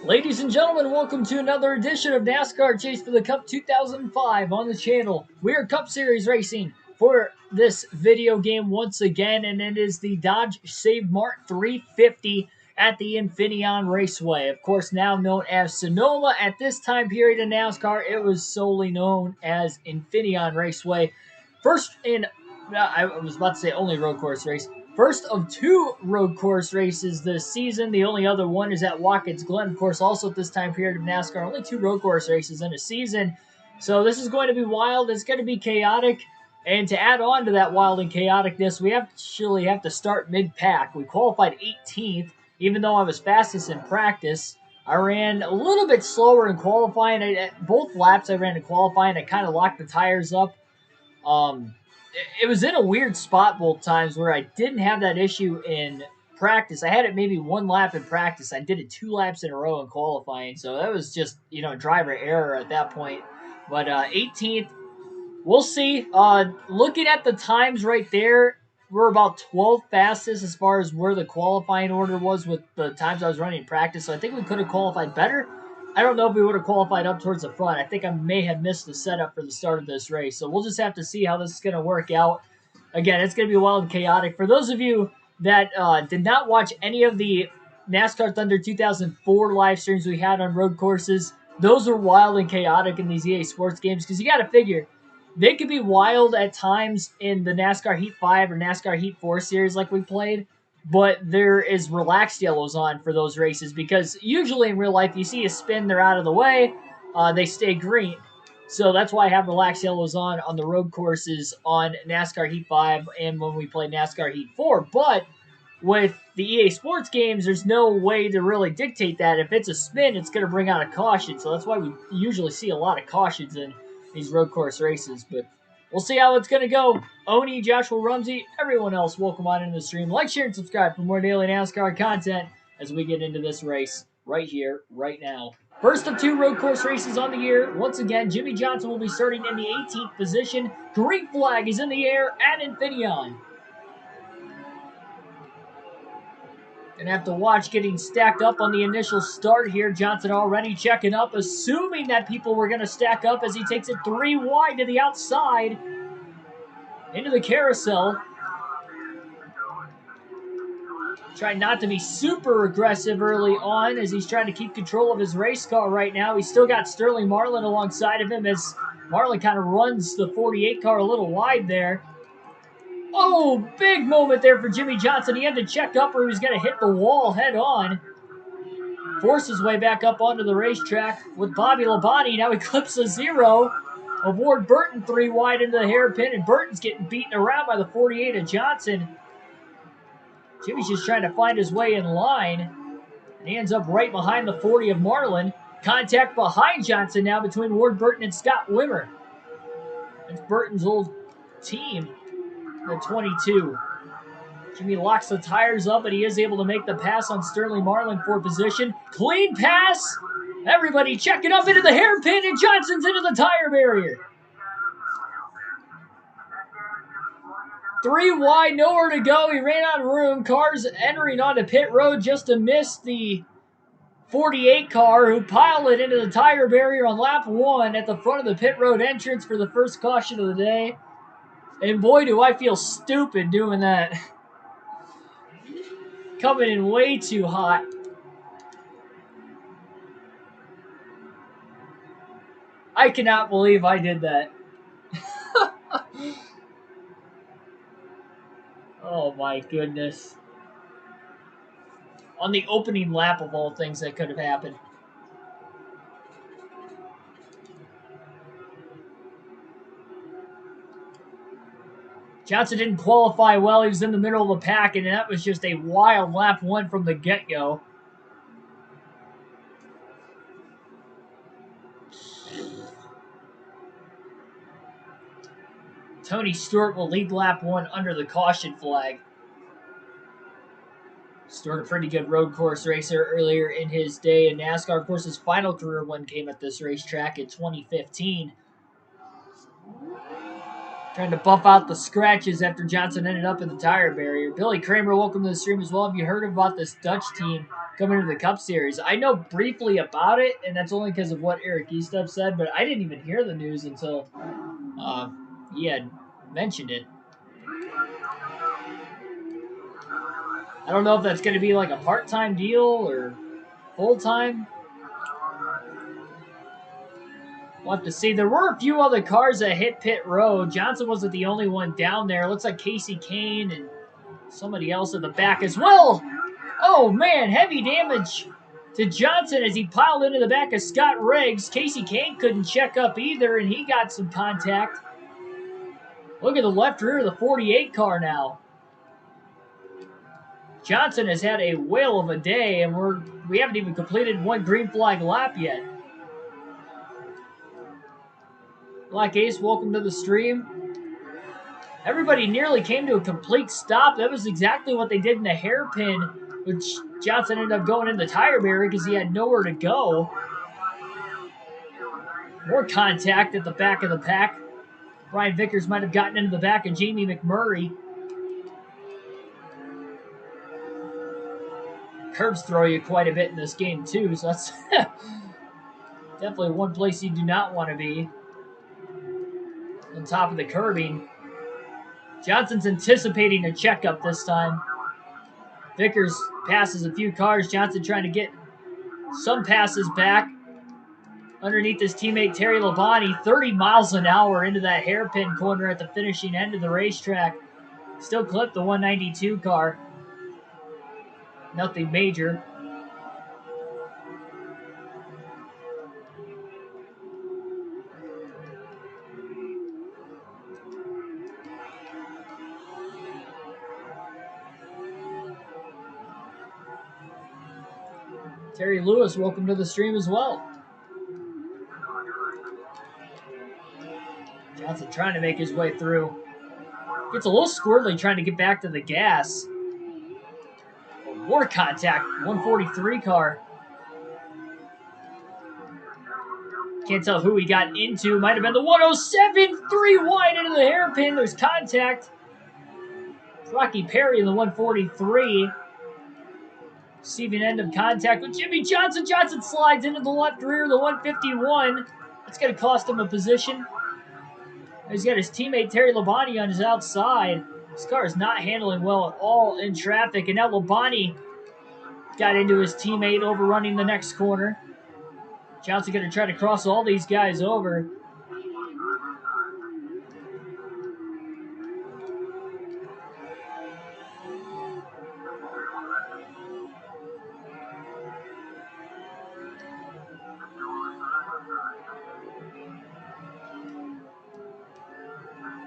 Ladies and gentlemen, welcome to another edition of NASCAR Chase for the Cup 2005 on the channel. We are Cup Series racing for this video game once again, and it is the Dodge Save Mart 350 at the Infineon Raceway. Of course, now known as Sonoma. At this time period in NASCAR, it was solely known as Infineon Raceway. I was about to say only road course race. First of two road course races this season. The only other one is at Watkins Glen. Of course, also at this time period of NASCAR, only two road course races in a season. So this is going to be wild. It's going to be chaotic. And to add on to that wild and chaoticness, we actually have to start mid-pack. We qualified 18th, even though I was fastest in practice. I ran a little bit slower in qualifying. Both laps I ran in qualifying, I kind of locked the tires up. It was in a weird spot both times where I didn't have that issue in practice. I had it maybe one lap in practice. I did it 2 laps in a row in qualifying, so that was just, driver error at that point. But 18th, we'll see. Looking at the times right there, we're about 12th fastest as far as where the qualifying order was with the times I was running in practice, so I think we could have qualified better. I don't know if we would have qualified up towards the front. I think I may have missed the setup for the start of this race. So we'll just have to see how this is going to work out. Again, it's going to be wild and chaotic. For those of you that did not watch any of the NASCAR Thunder 2004 live streams we had on road courses, those were wild and chaotic in these EA Sports games because you got to figure they could be wild at times in the NASCAR Heat 5 or NASCAR Heat 4 series like we played. But there is relaxed yellows on for those races because usually in real life you see a spin, they're out of the way, they stay green. So that's why I have relaxed yellows on the road courses on NASCAR Heat 5 and when we play NASCAR Heat 4. But with the EA Sports games, there's no way to really dictate that. If it's a spin, it's going to bring out a caution. So that's why we usually see a lot of cautions in these road course races. But we'll see how it's going to go. Oni, Joshua Rumsey, everyone else, welcome on into the stream. Like, share, and subscribe for more daily NASCAR content as we get into this race right here, right now. First of 2 road course races on the year. Once again, Jimmy Johnson will be starting in the 18th position. Green flag is in the air at Infineon. Gonna have to watch getting stacked up on the initial start here. Johnson already checking up, assuming that people were gonna stack up as he takes it 3 wide to the outside into the carousel. Trying not to be super aggressive early on as he's trying to keep control of his race car right now. He's still got Sterling Marlin alongside of him as Marlin kind of runs the 48 car a little wide there. Oh, big moment there for Jimmy Johnson. He had to check up or he was going to hit the wall head on. Force his way back up onto the racetrack with Bobby Labonte. Now he clips a 0 of Ward Burton 3 wide into the hairpin, and Burton's getting beaten around by the 48 of Johnson. Jimmy's just trying to find his way in line, and he ends up right behind the 40 of Marlin. Contact behind Johnson now between Ward Burton and Scott Wimmer. It's Burton's old team, the 22. Jimmy locks the tires up, but he is able to make the pass on Sterling Marlin for position. Clean pass! Everybody checking up into the hairpin, and Johnson's into the tire barrier. 3 wide, nowhere to go. He ran out of room. Cars entering onto pit road just to miss the 48 car who piled it into the tire barrier on lap 1 at the front of the pit road entrance for the first caution of the day. And boy, do I feel stupid doing that. Coming in way too hot. I cannot believe I did that. Oh my goodness. On the opening lap of all things that could have happened. Johnson didn't qualify well. He was in the middle of the pack, and that was just a wild lap 1 from the get-go. Tony Stewart will lead lap 1 under the caution flag. Stewart, a pretty good road course racer earlier in his day in NASCAR. Of course, his final career win came at this racetrack in 2015. Trying to buff out the scratches after Johnson ended up in the tire barrier. Billy Kramer, welcome to the stream as well. Have you heard about this Dutch team coming to the Cup Series? I know briefly about it, and that's only because of what Eric Eastup said, but I didn't even hear the news until he had mentioned it. I don't know if that's going to be like a part-time deal or full-time. We'll have to see. There were a few other cars that hit pit road. Johnson wasn't the only one down there. Looks like Casey Kane and somebody else in the back as well. Oh, man, heavy damage to Johnson as he piled into the back of Scott Riggs. Casey Kane couldn't check up either, and he got some contact. Look at the left rear of the 48 car now. Johnson has had a whale of a day, and we haven't even completed one green flag lap yet. Black Ace, welcome to the stream. Everybody nearly came to a complete stop. That was exactly what they did in the hairpin, which Johnson ended up going in the tire barrier because he had nowhere to go. More contact at the back of the pack. Brian Vickers might have gotten into the back of Jamie McMurray. Curbs throw you quite a bit in this game too, so that's definitely one place you do not want to be. On top of the curbing. Johnson's anticipating a checkup this time. Vickers passes a few cars. Johnson trying to get some passes back. Underneath his teammate Terry Labonte, 30 miles an hour into that hairpin corner at the finishing end of the racetrack. Still clipped the 192 car. Nothing major. Terry Lewis, welcome to the stream as well. Johnson trying to make his way through. Gets a little squirrely trying to get back to the gas. More contact, 143 car. Can't tell who he got into. Might have been the 107, 3 wide into the hairpin. There's contact. Rocky Perry in the 143. Receiving end of contact with Jimmy Johnson. Johnson slides into the left rear, the 151. That's going to cost him a position. He's got his teammate Terry Labonte on his outside. This car is not handling well at all in traffic. And now Labonte got into his teammate, overrunning the next corner. Johnson going to try to cross all these guys over.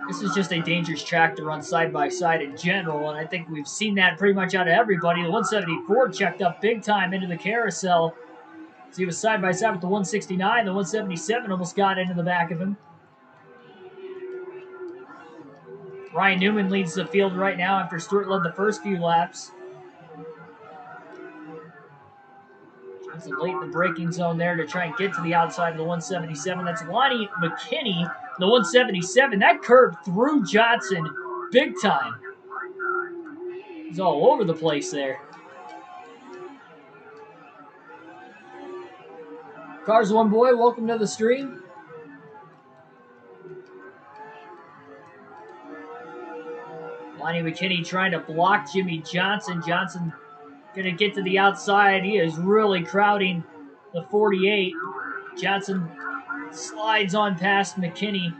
This is just a dangerous track to run side by side in general, and I think we've seen that pretty much out of everybody. The 174 checked up big time into the carousel. So he was side by side with the 169. The 177 almost got into the back of him. Ryan Newman leads the field right now after Stewart led the first few laps. Johnson late in the braking zone there to try and get to the outside of the 177. That's Lonnie McKinney, the 177. That curved through Johnson big time. He's all over the place there. Cars One Boy, welcome to the stream. Lonnie McKinney trying to block Jimmy Johnson. Johnson going to get to the outside. He is really crowding the 48. Johnson slides on past McKinney.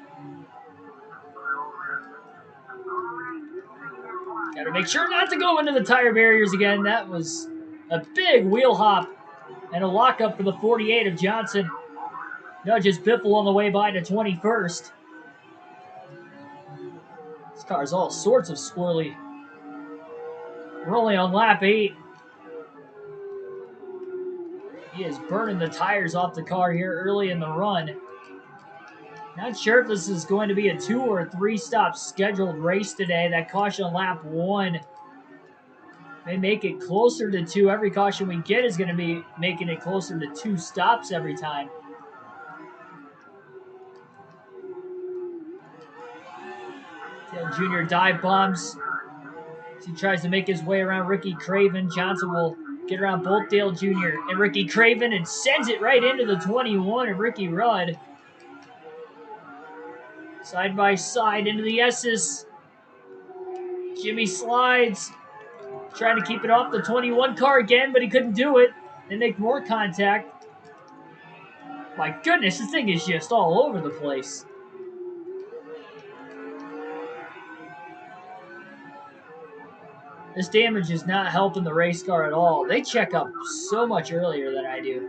Got to make sure not to go into the tire barriers again. That was a big wheel hop and a lockup for the 48 of Johnson. Nudges Biffle on the way by to 21st. This car is all sorts of squirrely. We're only on lap 8. He is burning the tires off the car here early in the run. Not sure if this is going to be a 2 or a 3 stop scheduled race today. That caution on lap 1 may make it closer to 2. Every caution we get is going to be making it closer to 2 stops every time. Junior dive bombs as he tries to make his way around Ricky Craven. Johnson will get around both Dale Jr. and Ricky Craven and sends it right into the 21 of Ricky Rudd. Side by side into the S's. Jimmy slides, trying to keep it off the 21 car again, but he couldn't do it. They make more contact. My goodness, this thing is just all over the place. This damage is not helping the race car at all. They check up so much earlier than I do.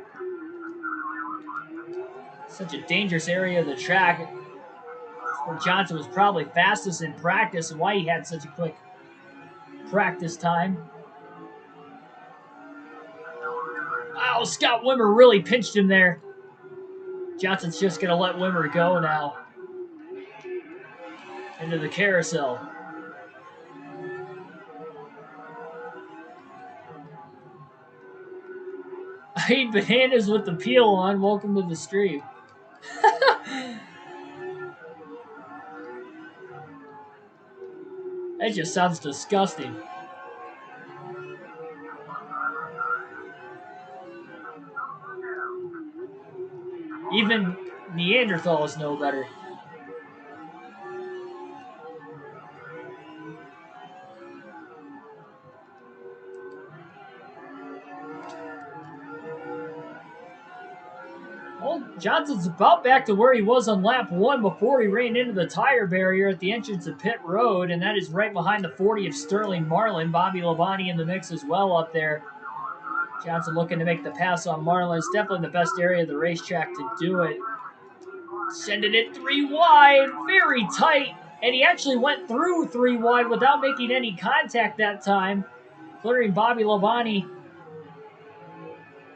Such a dangerous area of the track. Where Johnson was probably fastest in practice and why he had such a quick practice time. Wow, Scott Wimmer really pinched him there. Johnson's just going to let Wimmer go now. Into the carousel. I eat bananas with the peel on. Welcome to the stream. That just sounds disgusting. Even Neanderthals know better. Well, Johnson's about back to where he was on lap 1 before he ran into the tire barrier at the entrance of pit road, and that is right behind the 40 of Sterling Marlin. Bobby Labonte in the mix as well up there. Johnson looking to make the pass on Marlin. It's definitely the best area of the racetrack to do it. Sending it 3 wide, very tight, and he actually went through 3 wide without making any contact that time, clearing Bobby Labonte.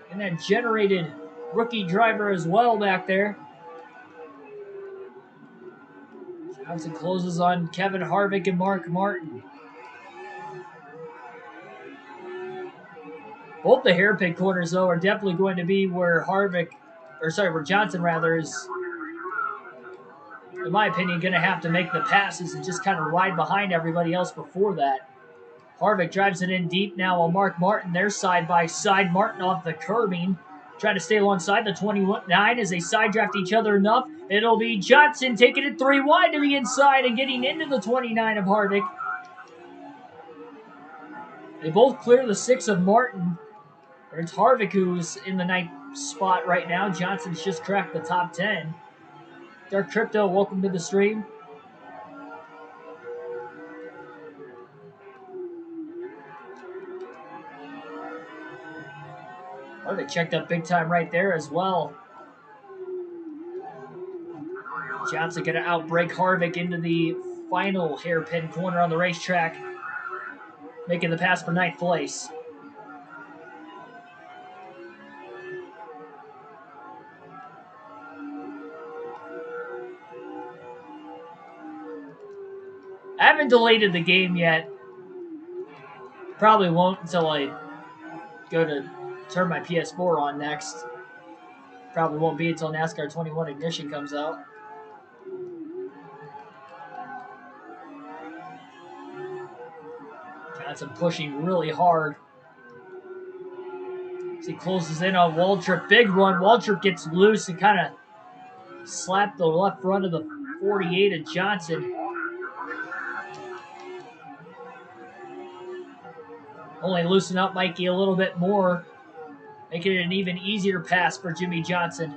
And that generated rookie driver as well back there. Johnson closes on Kevin Harvick and Mark Martin. Both the hairpin corners, though, are definitely going to be where where Johnson rather is, in my opinion, going to have to make the passes and just kind of ride behind everybody else before that. Harvick drives it in deep now while Mark Martin, they're side by side. Martin off the curbing, trying to stay alongside the 29 as they side draft each other enough. It'll be Johnson taking it 3 wide to the inside and getting into the 29 of Harvick. They both clear the 6 of Martin. It's Harvick who's in the 9th spot right now. Johnson's just cracked the top 10. Dark Crypto, welcome to the stream. Harvick checked up big time right there as well. Johnson going to outbrake Harvick into the final hairpin corner on the racetrack, making the pass for 9th place. I haven't deleted the game yet. Probably won't until I go to turn my PS4 on next. Probably won't be until NASCAR 21 Ignition comes out. Johnson pushing really hard. As he closes in on Waltrip. Big run. Waltrip gets loose and kind of slapped the left front of the 48 of Johnson. Only loosen up Mikey a little bit more, making it an even easier pass for Jimmy Johnson.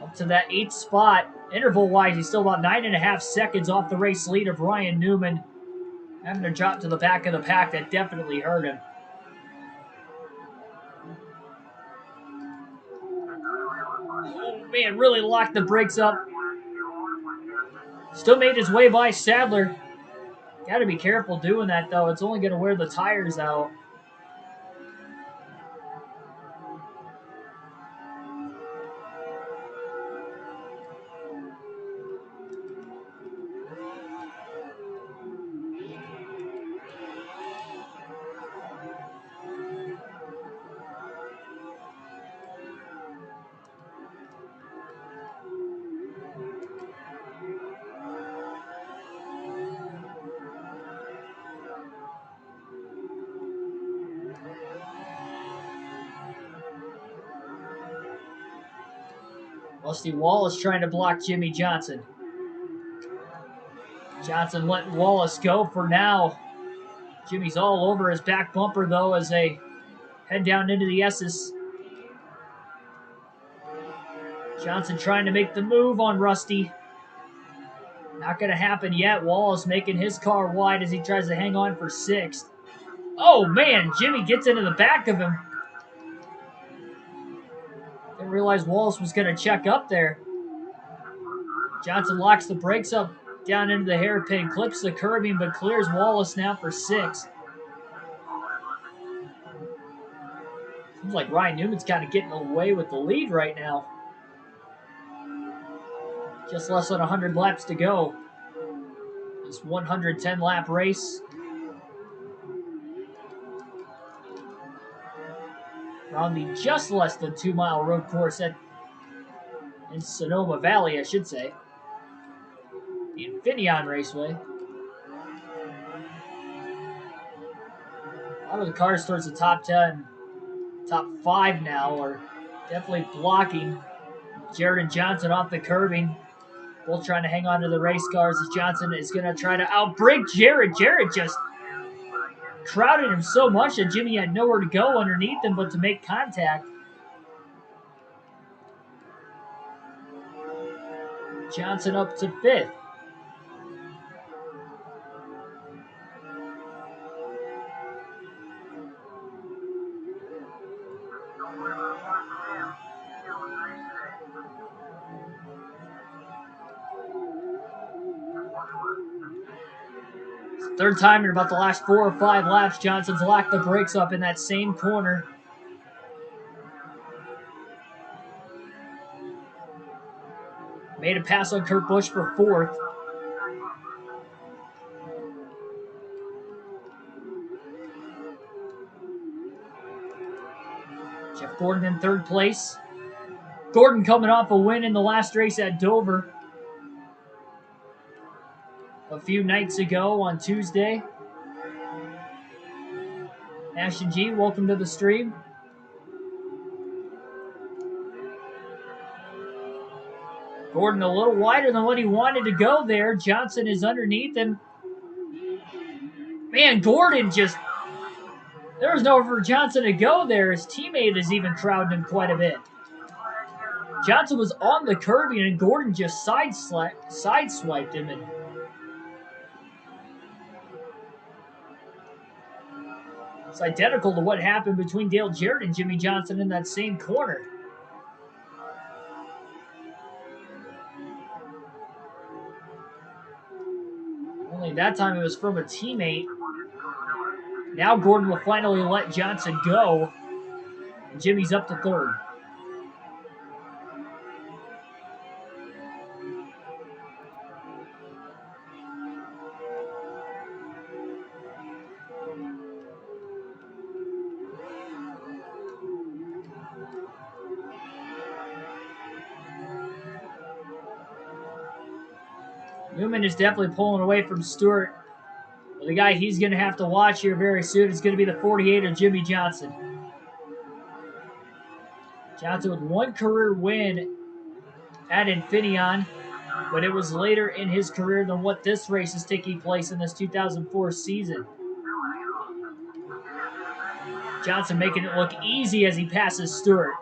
Up to that 8th spot. Interval-wise, he's still about 9.5 seconds off the race lead of Ryan Newman. Having to drop to the back of the pack, that definitely hurt him. Oh, man, really locked the brakes up. Still made his way by Sadler. Got to be careful doing that, though. It's only going to wear the tires out. Rusty Wallace trying to block Jimmy Johnson. Johnson letting Wallace go for now. Jimmy's all over his back bumper, though, as they head down into the S's. Johnson trying to make the move on Rusty. Not going to happen yet. Wallace making his car wide as he tries to hang on for sixth. Oh, man, Jimmy gets into the back of him. Didn't realize Wallace was going to check up there. Johnson locks the brakes up down into the hairpin, clips the curbing, but clears Wallace now for sixth. Seems like Ryan Newman's kind of getting away with the lead right now. Just less than 100 laps to go. This 110-lap race. We're on the just less than 2-mile road course in Sonoma Valley, I should say. The Infineon Raceway. A lot of the cars towards the top 10, top 5 now are definitely blocking Jarrett and Johnson off the curbing. Both trying to hang on to the race cars as Johnson is going to try to outbrake Jarrett. Jarrett just crowded him so much that Jimmy had nowhere to go underneath him but to make contact. Johnson up to fifth. Third time in about the last 4 or 5 laps, Johnson's locked the brakes up in that same corner. Made a pass on Kurt Busch for fourth. Jeff Gordon in third place. Gordon coming off a win in the last race at Dover a few nights ago on Tuesday. Ashton G, welcome to the stream. Gordon a little wider than what he wanted to go there. Johnson is underneath him. Man, Gordon just... There was nowhere for Johnson to go there. His teammate is even crowding him quite a bit. Johnson was on the curbing and Gordon just sideswiped him. And it's identical to what happened between Dale Jarrett and Jimmy Johnson in that same corner. Only that time it was from a teammate. Now Gordon will finally let Johnson go. And Jimmy's up to third. Newman is definitely pulling away from Stewart. But the guy he's going to have to watch here very soon is going to be the 48 of Jimmy Johnson. Johnson with one career win at Infineon, but it was later in his career than what this race is taking place in this 2004 season. Johnson making it look easy as he passes Stewart.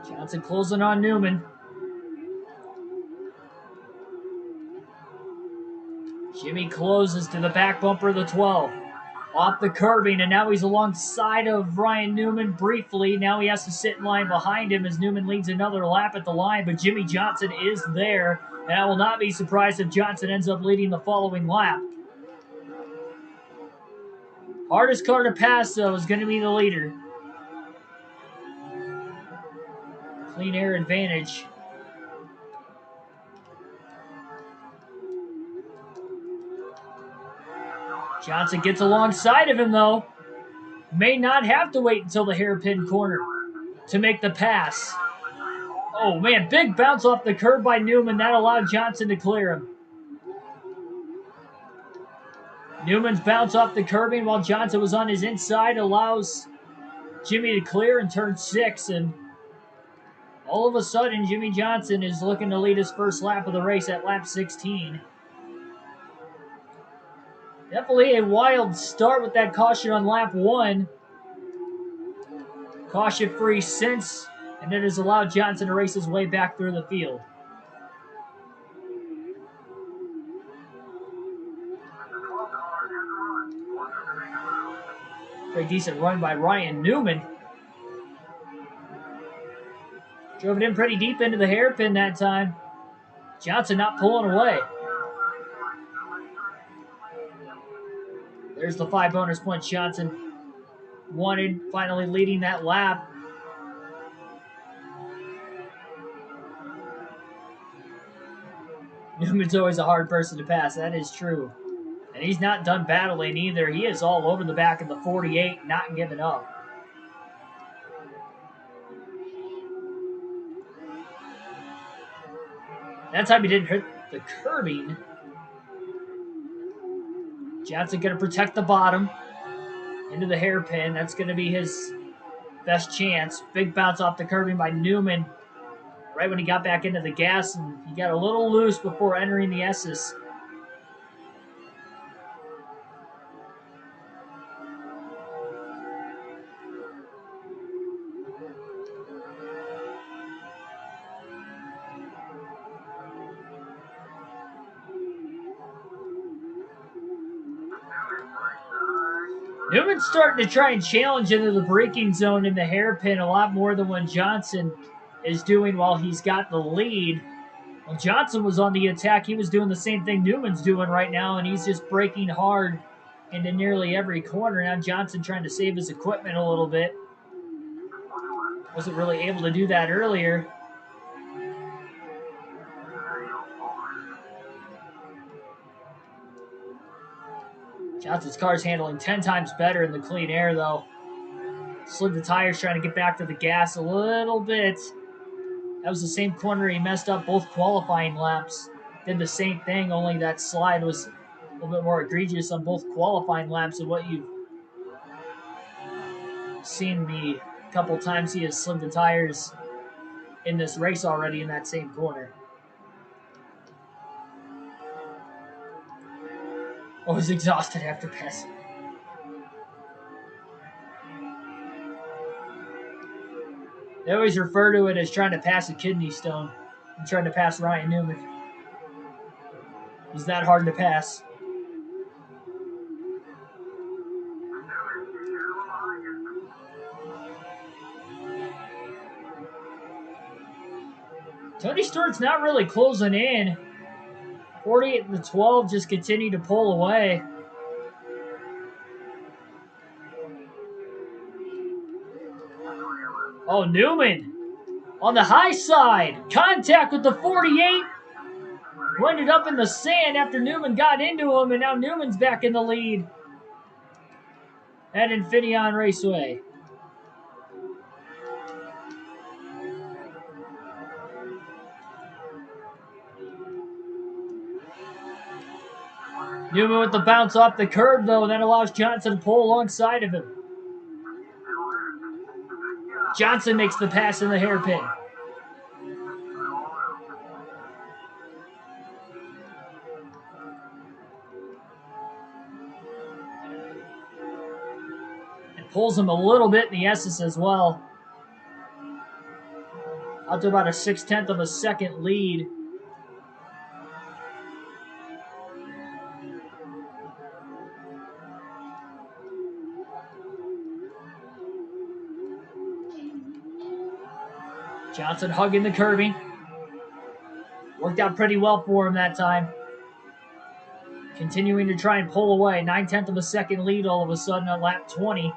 Johnson closing on Newman. Jimmy closes to the back bumper of the 12. Off the curbing, and now he's alongside of Ryan Newman briefly. Now he has to sit in line behind him as Newman leads another lap at the line, but Jimmy Johnson is there, and I will not be surprised if Johnson ends up leading the following lap. Hardest car to pass, though, is going to be the leader. Clean air advantage. Johnson gets alongside of him, though. may not have to wait until the hairpin corner to make the pass. Oh, man, big bounce off the curb by Newman. That allowed Johnson to clear him. Newman's bounce off the curbing while Johnson was on his inside allows Jimmy to clear in turn 6, and all of a sudden, Jimmy Johnson is looking to lead his first lap of the race at lap 16. Definitely a wild start with that caution on lap 1. Caution-free since, and it has allowed Johnson to race his way back through the field. Pretty decent run by Ryan Newman. Drove it in pretty deep into the hairpin that time. Johnson not pulling away. There's the 5 bonus points Johnson wanted, finally leading that lap. Newman's always a hard person to pass, that is true. And he's not done battling either. He is all over the back of the 48, not giving up. That time he didn't hit the curbing. Johnson going to protect the bottom into the hairpin. That's going to be his best chance. Big bounce off the curbing by Newman right when he got back into the gas, and he got a little loose before entering the S's. Newman's starting to try and challenge into the braking zone in the hairpin a lot more than what Johnson is doing while he's got the lead. When Johnson was on the attack, he was doing the same thing Newman's doing right now, and he's just braking hard into nearly every corner. Now Johnson trying to save his equipment a little bit. Wasn't really able to do that earlier. Johnson's car's handling 10 times better in the clean air, though. Slid the tires trying to get back to the gas a little bit. That was the same corner he messed up both qualifying laps. Did the same thing, only that slide was a little bit more egregious on both qualifying laps than what you've seen the couple times he has slid the tires in this race already in that same corner. I was exhausted after passing. They always refer to it as trying to pass a kidney stone. I'm trying to pass Ryan Newman. It was that hard to pass. Tony Stewart's not really closing in. 48-12 just continue to pull away. Oh, Newman on the high side. Contact with the 48. Ended up in the sand after Newman got into him, and now Newman's back in the lead at Infineon Raceway. Newman with the bounce off the curb, though, and that allows Johnson to pull alongside of him. Johnson makes the pass in the hairpin. And pulls him a little bit in the S's as well. Out to about a 6/10 of a second lead. Johnson hugging the curbing. Worked out pretty well for him that time. Continuing to try and pull away. 9/10 of a second lead all of a sudden at lap 20.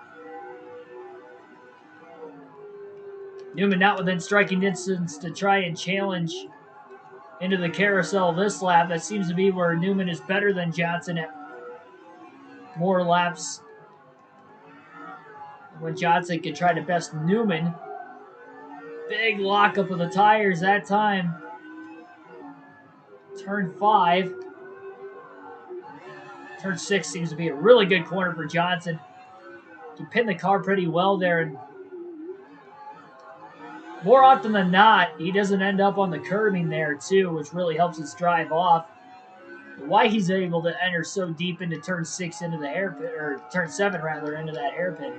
Newman not within striking distance to try and challenge into the carousel this lap. That seems to be where Newman is better than Johnson at more laps when Johnson could try to best Newman. Big lockup of the tires that time. Turn 5. Turn 6 seems to be a really good corner for Johnson. He pin the car pretty well there, and more often than not, he doesn't end up on the curbing there too, which really helps us drive off. Why he's able to enter so deep into turn 6 into the hairpin, or turn 7 rather, into that hairpin.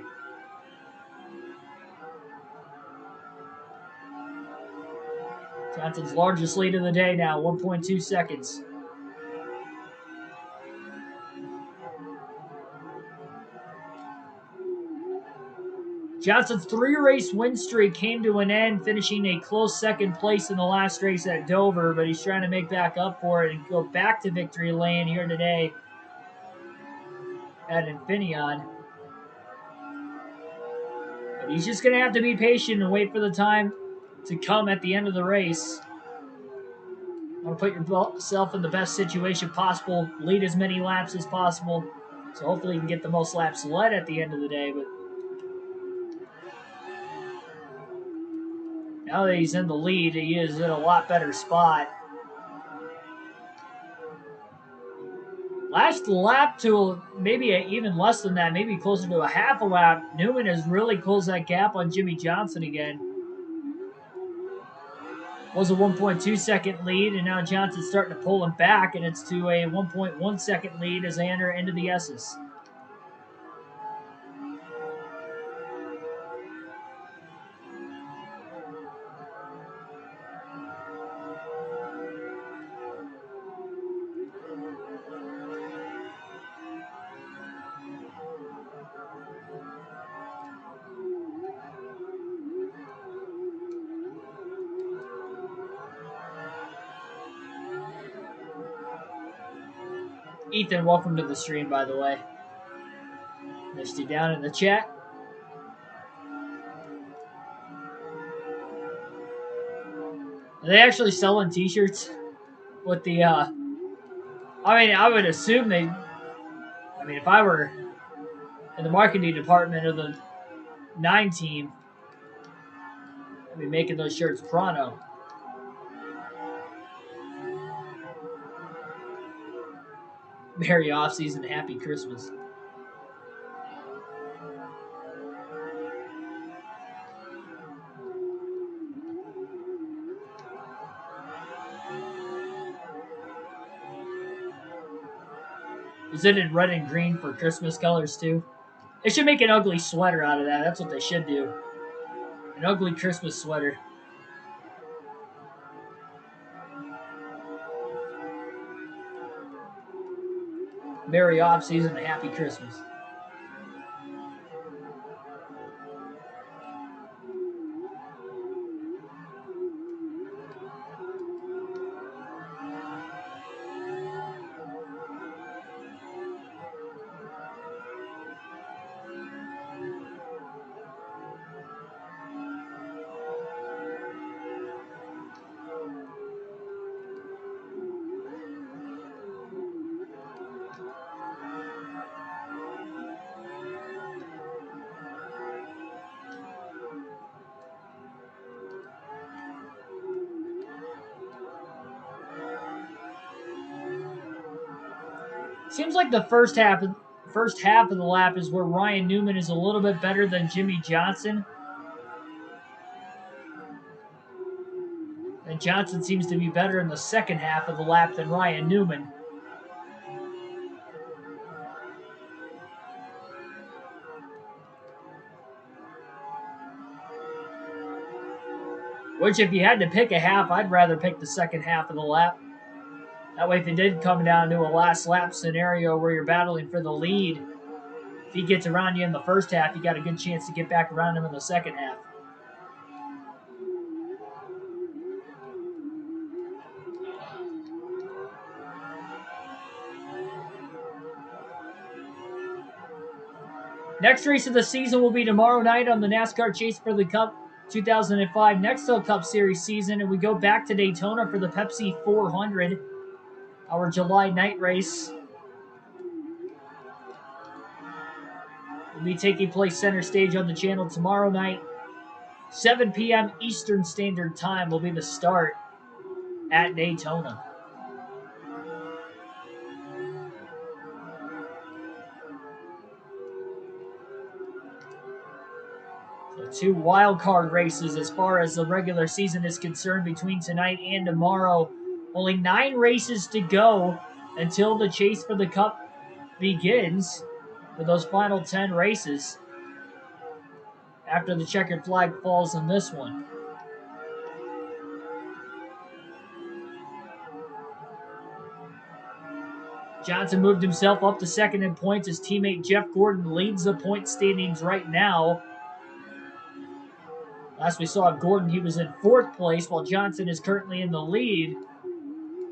Johnson's largest lead of the day now, 1.2 seconds. Johnson's 3-race win streak came to an end, finishing a close second place in the last race at Dover, but he's trying to make back up for it and go back to victory lane here today at Infineon. But he's just going to have to be patient and wait for the time to come at the end of the race. You want to put yourself in the best situation possible, lead as many laps as possible, so hopefully you can get the most laps led at the end of the day. But now that he's in the lead, he is in a lot better spot. Last lap to maybe even less than that, maybe closer to a half a lap, Newman has really closed that gap on Jimmy Johnson again. Was a 1.2 second lead, and now Johnson's starting to pull him back, and it's to a 1.1 second lead as they enter into the S's. Ethan, welcome to the stream, by the way. Missed you down in the chat. Are they actually selling t-shirts with the, I mean, I would assume they, I mean, if I were in the marketing department of the 9 team, I'd be making those shirts pronto. Merry off-season, happy Christmas. Is it in red and green for Christmas colors too? They should make an ugly sweater out of that. That's what they should do. An ugly Christmas sweater. Merry off-season and happy Christmas. Seems like the first half of the lap is where Ryan Newman is a little bit better than Jimmy Johnson. And Johnson seems to be better in the second half of the lap than Ryan Newman. Which, if you had to pick a half, I'd rather pick the second half of the lap. That way, if it did come down to a last lap scenario where you're battling for the lead, if he gets around you in the first half, you got a good chance to get back around him in the second half. Next race of the season will be tomorrow night on the NASCAR Chase for the Cup 2005 Nextel Cup Series season, and we go back to Daytona for the Pepsi 400. Our July night race. will be taking place center stage on the channel tomorrow night. 7 p.m. Eastern Standard Time will be the start at Daytona. So 2 wild card races as far as the regular season is concerned between tonight and tomorrow. Only 9 races to go until the chase for the Cup begins for those final 10 races after the checkered flag falls in this one. Johnson moved himself up to second in points. His teammate Jeff Gordon leads the point standings right now. Last we saw Gordon, he was in 4th place, while Johnson is currently in the lead.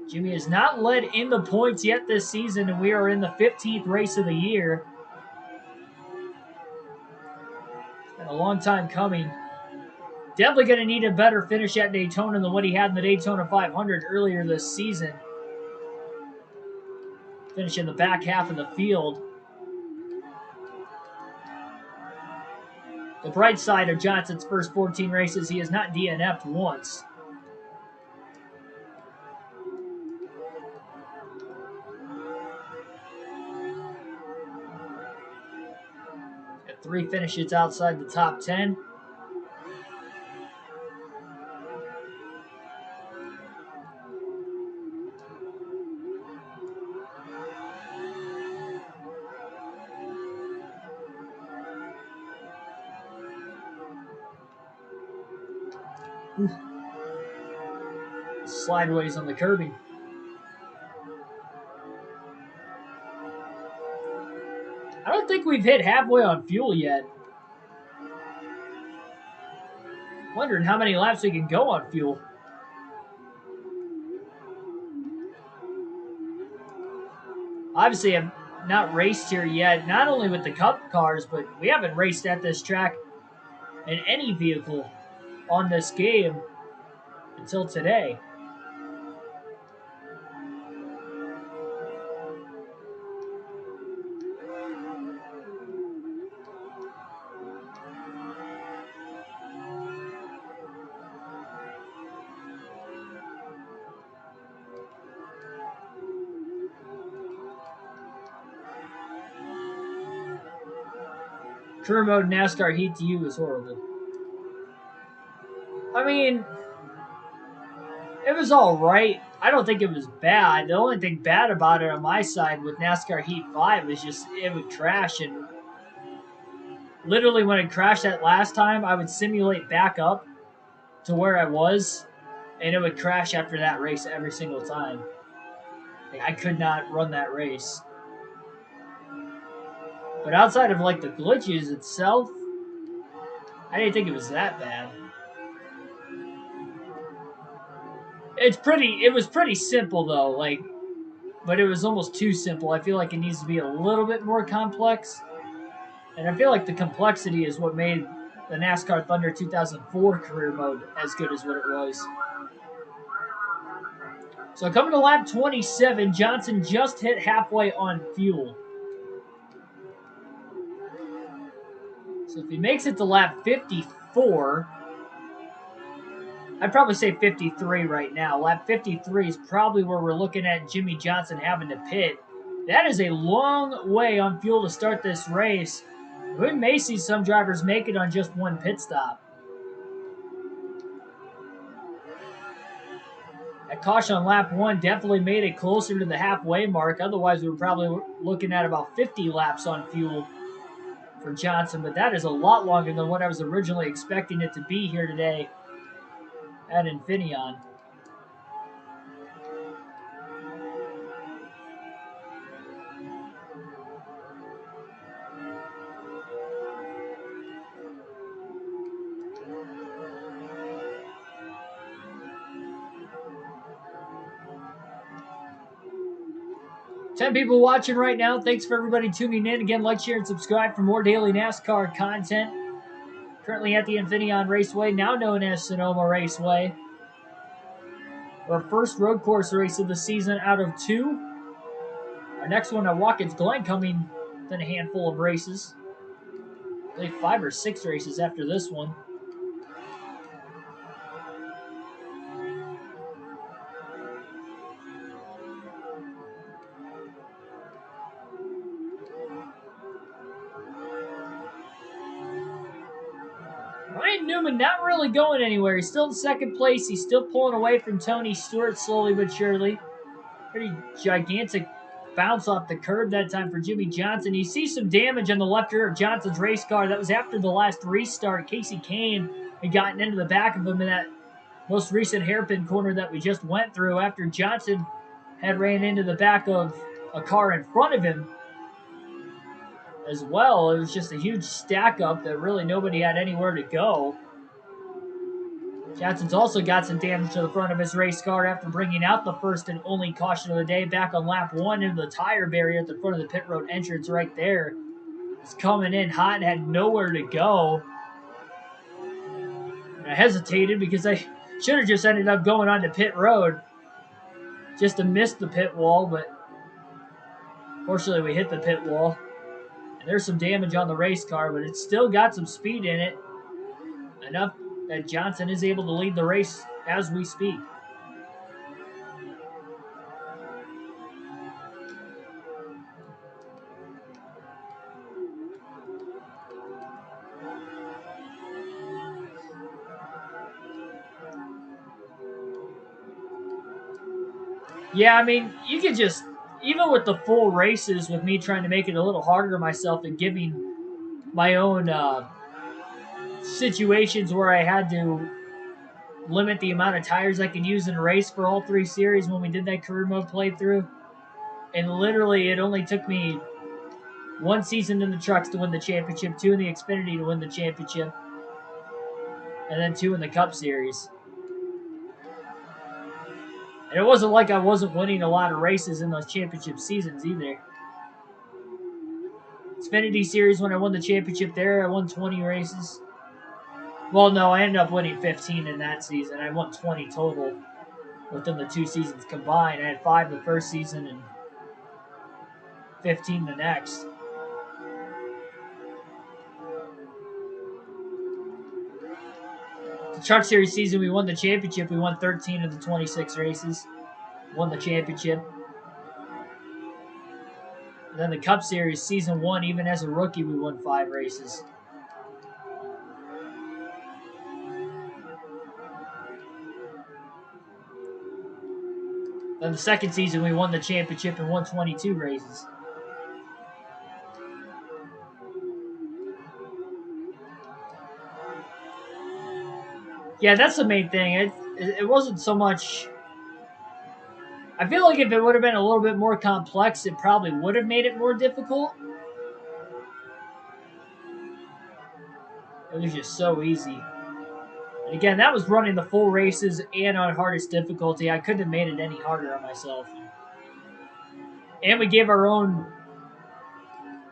Jimmy has not led in the points yet this season, and we are in the 15th race of the year. It's been a long time coming. Definitely going to need a better finish at Daytona than what he had in the Daytona 500 earlier this season. Finish in the back half of the field. The bright side of Johnson's first 14 races, he has not DNF'd once. Got 3 finishes outside the top 10. Slideways on the curbing. I don't think we've hit halfway on fuel yet. Wondering how many laps we can go on fuel. Obviously, I've not raced here yet, not only with the Cup cars, but we haven't raced at this track in any vehicle on this game until today. Career mode NASCAR Heat to you is horrible. I mean, it was alright. I don't think it was bad. The only thing bad about it on my side with NASCAR Heat 5 was just it would crash. And literally when it crashed that last time, I would simulate back up to where I was, and it would crash after that race every single time. Like, I could not run that race. But outside of like the glitches itself, I didn't think it was that bad. It was pretty simple though, like, but it was almost too simple. I feel like it needs to be a little bit more complex. And I feel like the complexity is what made the NASCAR Thunder 2004 career mode as good as what it was. So coming to lap 27, Johnson just hit halfway on fuel. So if he makes it to lap 54, I'd probably say 53 right now. Lap 53 is probably where we're looking at Jimmy Johnson having to pit. That is a long way on fuel to start this race. We may see some drivers make it on just one pit stop. That caution on lap 1 definitely made it closer to the halfway mark. Otherwise, we were probably looking at about 50 laps on fuel for Johnson. But that is a lot longer than what I was originally expecting it to be here today at Infineon. Ten people watching right now. Thanks for everybody tuning in. Again, like, share, and subscribe for more daily NASCAR content. Currently at the Infineon Raceway, now known as Sonoma Raceway. Our first road course race of the season out of 2. Our next one at Watkins Glen coming within a handful of races. believe 5 or 6 races after this one. Ryan Newman not really going anywhere. He's still in second place. He's still pulling away from Tony Stewart slowly but surely. Pretty gigantic bounce off the curb that time for Jimmy Johnson. You see some damage on the left rear of Johnson's race car. That was after the last restart. Casey Kane had gotten into the back of him in that most recent hairpin corner that we just went through after Johnson had ran into the back of a car in front of him as well. It was just a huge stack up that really nobody had anywhere to go. Johnson's also got some damage to the front of his race car after bringing out the first and only caution of the day back on lap 1 into the tire barrier at the front of the pit road entrance right there. It's coming in hot and had nowhere to go. And I hesitated because I should have just ended up going onto pit road just to miss the pit wall, but fortunately we hit the pit wall. And there's some damage on the race car, but it's still got some speed in it. Enough that Johnson is able to lead the race as we speak. Yeah, I mean, you could just, even with the full races, with me trying to make it a little harder on myself and giving my own situations where I had to limit the amount of tires I could use in a race for all 3 series when we did that career mode playthrough. And literally, it only took me 1 season in the trucks to win the championship, 2 in the Xfinity to win the championship, and then 2 in the Cup Series. And it wasn't like I wasn't winning a lot of races in those championship seasons either. Xfinity Series, when I won the championship there, I won 20 races. Well, no, I ended up winning 15 in that season. I won 20 total within the 2 seasons combined. I had 5 the first season and 15 the next. The Truck Series season, we won the championship. We won 13 of the 26 races. Won the championship. And then the Cup Series, season 1, even as a rookie, we won 5 races. Then the second season, we won the championship and won 22 races. Yeah, that's the main thing. It wasn't so much... I feel like if it would have been a little bit more complex, it probably would have made it more difficult. It was just so easy. And again, that was running the full races and on hardest difficulty. I couldn't have made it any harder on myself. And we gave our own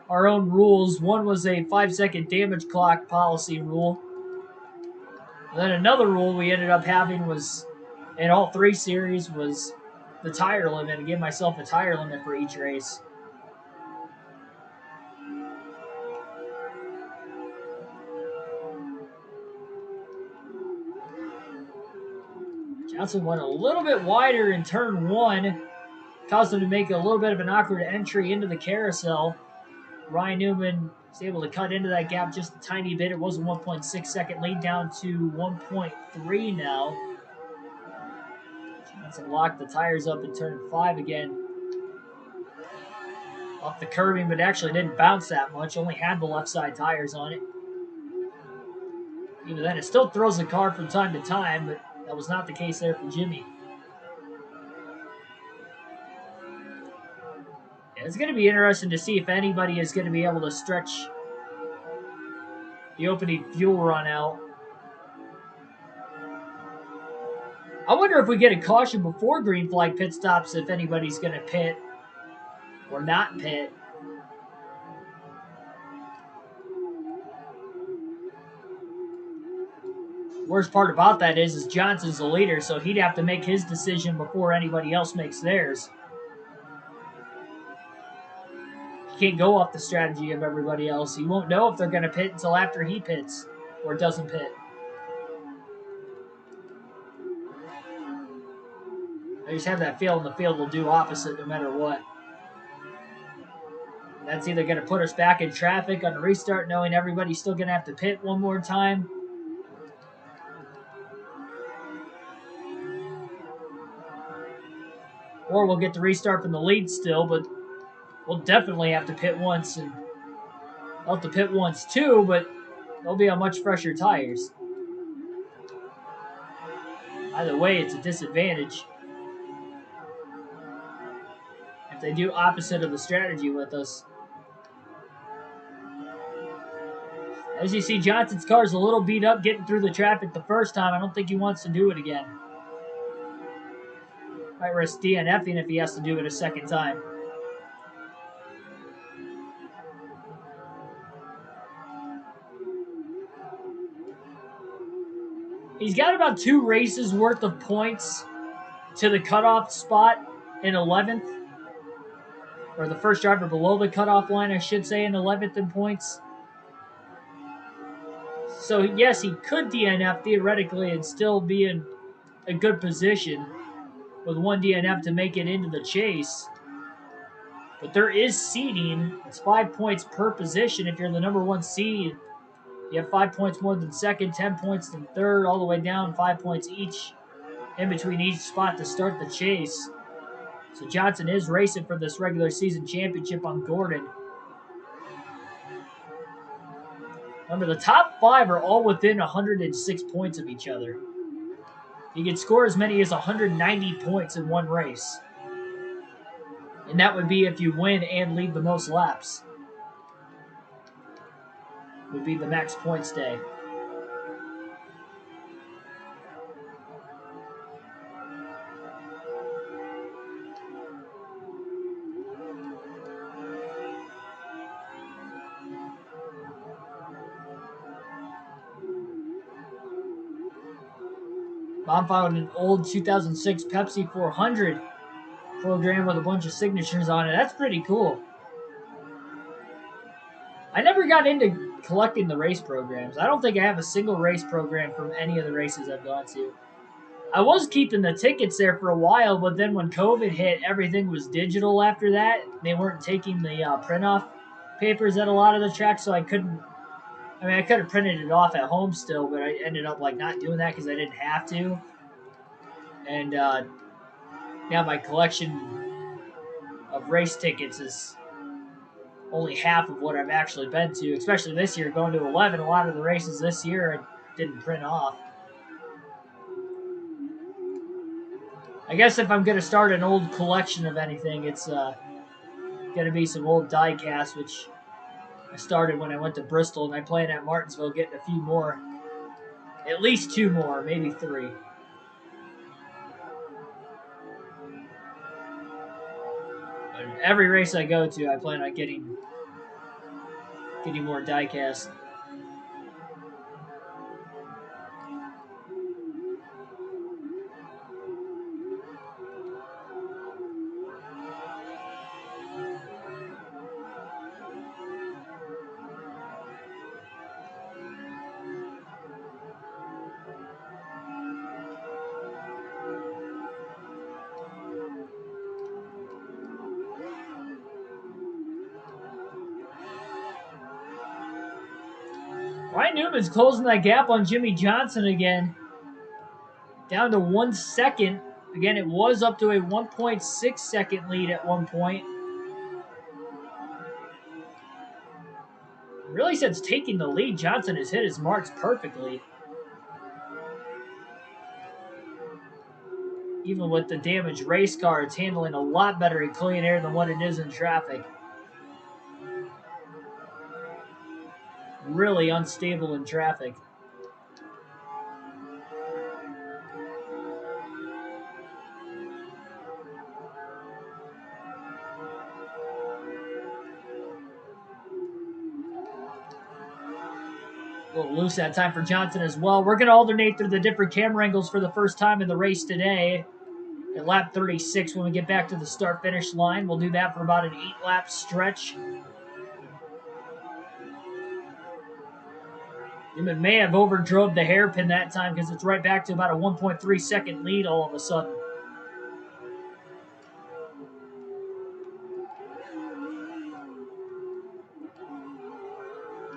rules. One was a 5-second damage clock policy rule. And then another rule we ended up having was, in all 3 series, was the tire limit. I gave myself a tire limit for each race. Johnson went a little bit wider in turn 1. Caused him to make a little bit of an awkward entry into the carousel. Ryan Newman was able to cut into that gap just a tiny bit. It was a 1.6 second lead down to 1.3 now. Johnson locked the tires up in turn 5 again. Off the curbing, but actually didn't bounce that much. Only had the left side tires on it. Even then, it still throws the car from time to time, but that was not the case there for Jimmy. It's going to be interesting to see if anybody is going to be able to stretch the opening fuel run out. I wonder if we get a caution before green flag pit stops, if anybody's going to pit or not pit. Worst part about that is Johnson's the leader, so he'd have to make his decision before anybody else makes theirs. He can't go off the strategy of everybody else. He won't know if they're going to pit until after he pits or doesn't pit. I just have that feeling the field will do opposite no matter what. That's either going to put us back in traffic on the restart, knowing everybody's still going to have to pit one more time. Or we'll get the restart from the lead still, but we'll definitely have to pit once. And I'll have to pit once too, but they'll be on much fresher tires. Either way, it's a disadvantage. If they do opposite of the strategy with us. As you see, Johnson's car is a little beat up getting through the traffic the first time. I don't think he wants to do it again. Might risk DNFing if he has to do it a second time. He's got about 2 races worth of points to the cutoff spot in 11th. Or the first driver below the cutoff line, I should say, in 11th in points. So, yes, he could DNF theoretically and still be in a good position with 1 DNF to make it into the chase. But there is seeding. It's 5 points per position. If you're the number 1 seed, you have 5 points more than second, 10 points than third, all the way down 5 points each in between each spot to start the chase. So Johnson is racing for this regular season championship on Gordon. Remember, the top 5 are all within 106 points of each other. You can score as many as 190 points in one race. And that would be if you win and lead the most laps. Would be the max points day. Mom found an old 2006 Pepsi 400 program with a bunch of signatures on it. That's pretty cool. I never got into collecting the race programs. I don't think I have a single race program from any of the races I've gone to. I was keeping the tickets there for a while, but then when COVID hit, everything was digital after that. They weren't taking the print-off papers at a lot of the tracks, so I couldn't... I mean, I could have printed it off at home still, but I ended up like not doing that because I didn't have to. And now my collection of race tickets is only half of what I've actually been to, especially this year, going to 11. A lot of the races this year I didn't print off. I guess if I'm going to start an old collection of anything, it's going to be some old die casts, which I started when I went to Bristol, and I plan at Martinsville getting a few more. At least 2 more, maybe 3. But every race I go to, I plan on getting more die casts. Ryan Newman's closing that gap on Jimmy Johnson again. Down to 1 second. Again, it was up to a 1.6 second lead at one point. Really, since taking the lead, Johnson has hit his marks perfectly. Even with the damaged race car, it's handling a lot better in clean air than what it is in traffic. Really unstable in traffic. A little loose that time for Johnson as well. We're going to alternate through the different camera angles for the first time in the race today. at lap 36 when we get back to the start-finish line. We'll do that for about an 8-lap stretch. Newman may have overdrove the hairpin that time because it's right back to about a 1.3 second lead all of a sudden.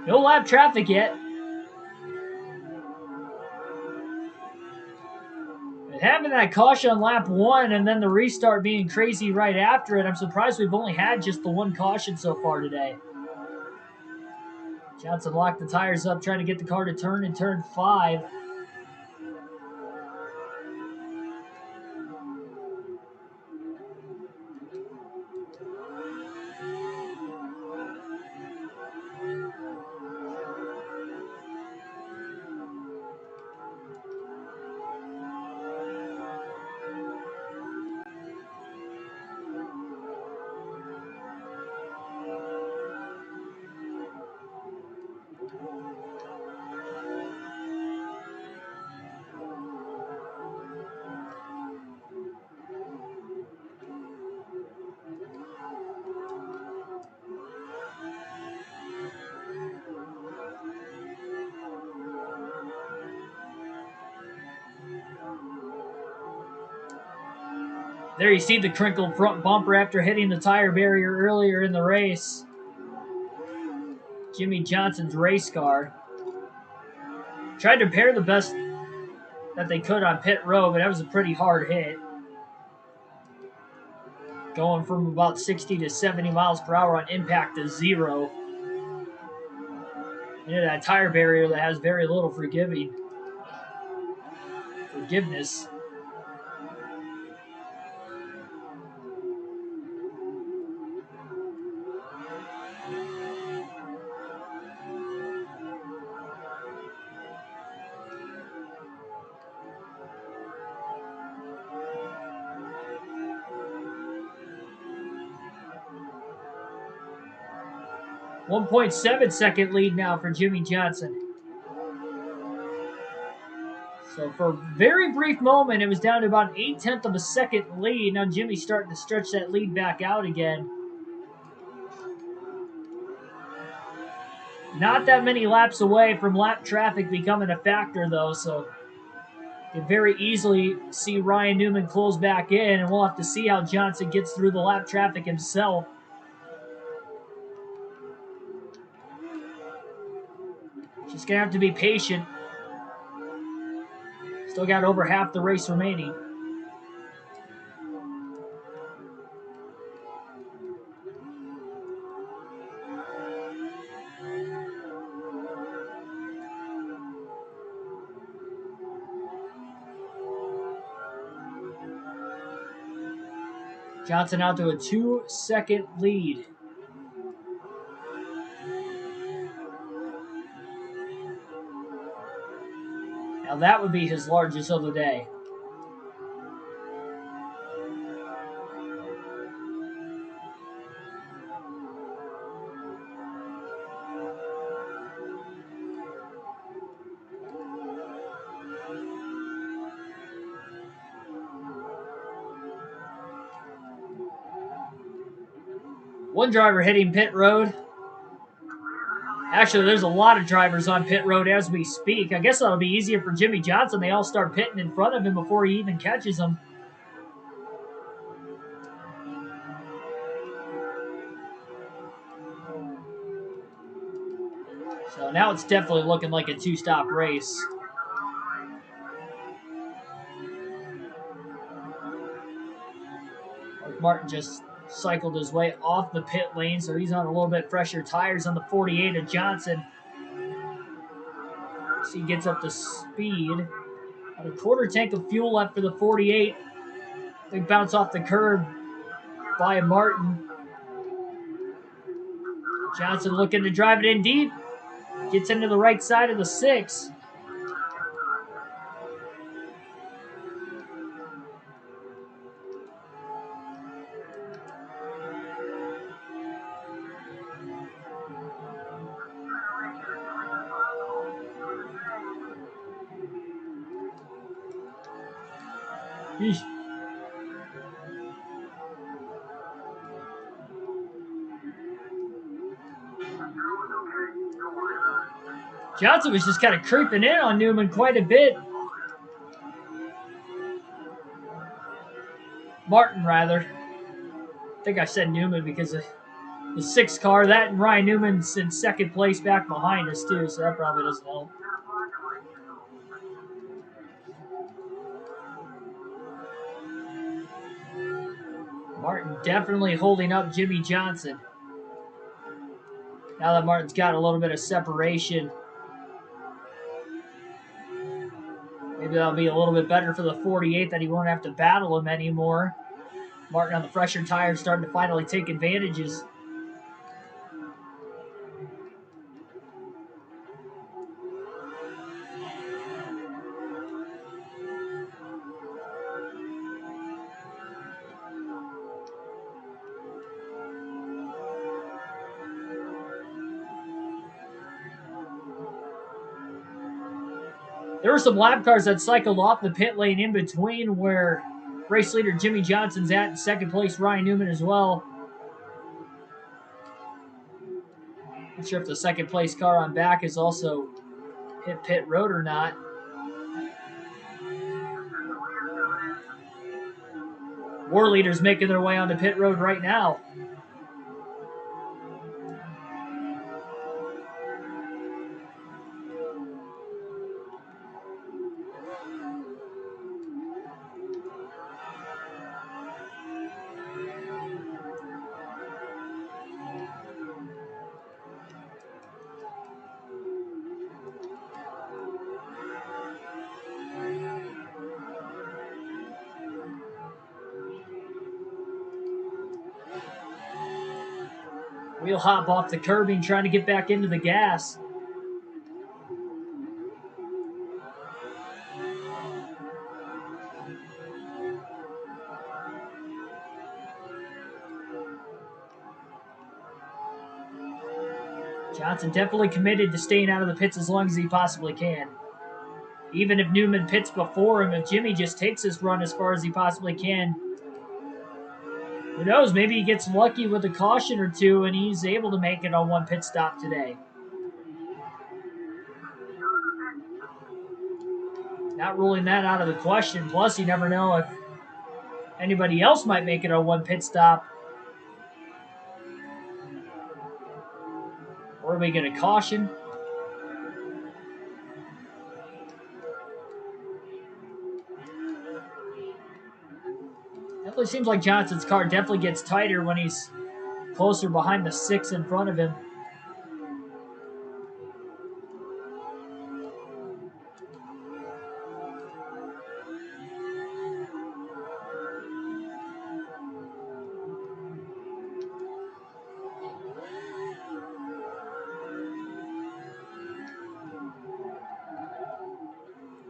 No lap traffic yet. And having that caution on lap 1 and then the restart being crazy right after it, I'm surprised we've only had just the one caution so far today. Johnson locked the tires up, trying to get the car to turn in turn 5. There you see the crinkled front bumper after hitting the tire barrier earlier in the race. Jimmy Johnson's race car. Tried to pair the best that they could on pit road, but that was a pretty hard hit. Going from about 60 to 70 miles per hour on impact to 0. Into that tire barrier that has very little forgiveness. 1.7 second lead now for Jimmy Johnson. So for a very brief moment, it was down to about an 0.8 of a second lead. Now Jimmy's starting to stretch that lead back out again. Not that many laps away from lap traffic becoming a factor, though, so you can very easily see Ryan Newman close back in, and we'll have to see how Johnson gets through the lap traffic himself. Just going to have to be patient. Still got over half the race remaining. Johnson out to a 2-second lead. Now that would be his largest of the day. One driver hitting pit road. Actually, there's a lot of drivers on pit road as we speak. I guess that'll be easier for Jimmy Johnson. They all start pitting in front of him before he even catches them. So now it's definitely looking like a 2-stop race. Martin just cycled his way off the pit lane, so he's on a little bit fresher tires on the 48 of Johnson. So he gets up to speed. Got a quarter tank of fuel left for the 48. Big bounce off the curb by Martin. Johnson looking to drive it in deep. Gets into the right side of the 6. Yeesh. Johnson was just kind of creeping in on Newman quite a bit. Martin, rather. I think I said Newman because of the 6th car. That and Ryan Newman's in 2nd place back behind us, too, so that probably doesn't help. Martin definitely holding up Jimmy Johnson. Now that Martin's got a little bit of separation, maybe that'll be a little bit better for the 48 that he won't have to battle him anymore. Martin on the fresher tires starting to finally take advantages. There were some lap cars that cycled off the pit lane in between where race leader Jimmy Johnson's at, in 2nd place Ryan Newman as well. Not sure if the 2nd place car on back is also hit pit road or not. War leaders making their way onto pit road right now. Wheel hop off the curbing, trying to get back into the gas. Johnson definitely committed to staying out of the pits as long as he possibly can. Even if Newman pits before him, if Jimmy just takes this run as far as he possibly can, who knows, maybe he gets lucky with a caution or two and he's able to make it on one pit stop today. Not ruling that out of the question. Plus, you never know if anybody else might make it on one pit stop. Or are we going to caution? Definitely seems like Johnson's car definitely gets tighter when he's closer behind the 6 in front of him.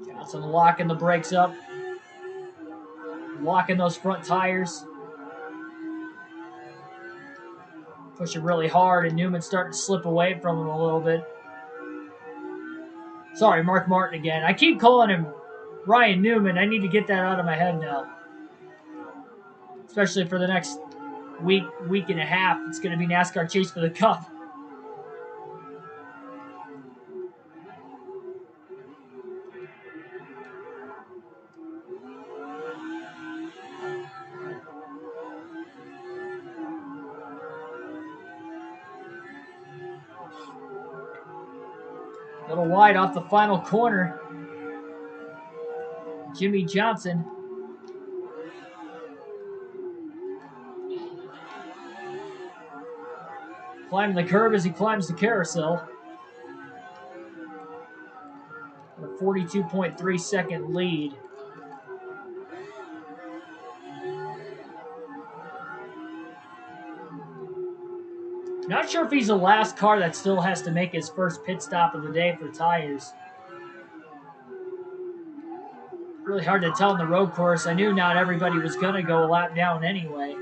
Johnson locking the brakes up. Locking those front tires. Pushing really hard, and Newman's starting to slip away from him a little bit. Sorry, Mark Martin again. I keep calling him Ryan Newman. I need to get that out of my head now. Especially for the next week and a half. It's going to be NASCAR Chase for the Cup. A little wide off the final corner. Jimmy Johnson. Climbing the curb as he climbs the carousel. A 42.3 second lead. Not sure if he's the last car that still has to make his first pit stop of the day for tires. Really hard to tell in the road course. I knew not everybody was going to go a lap down anyway.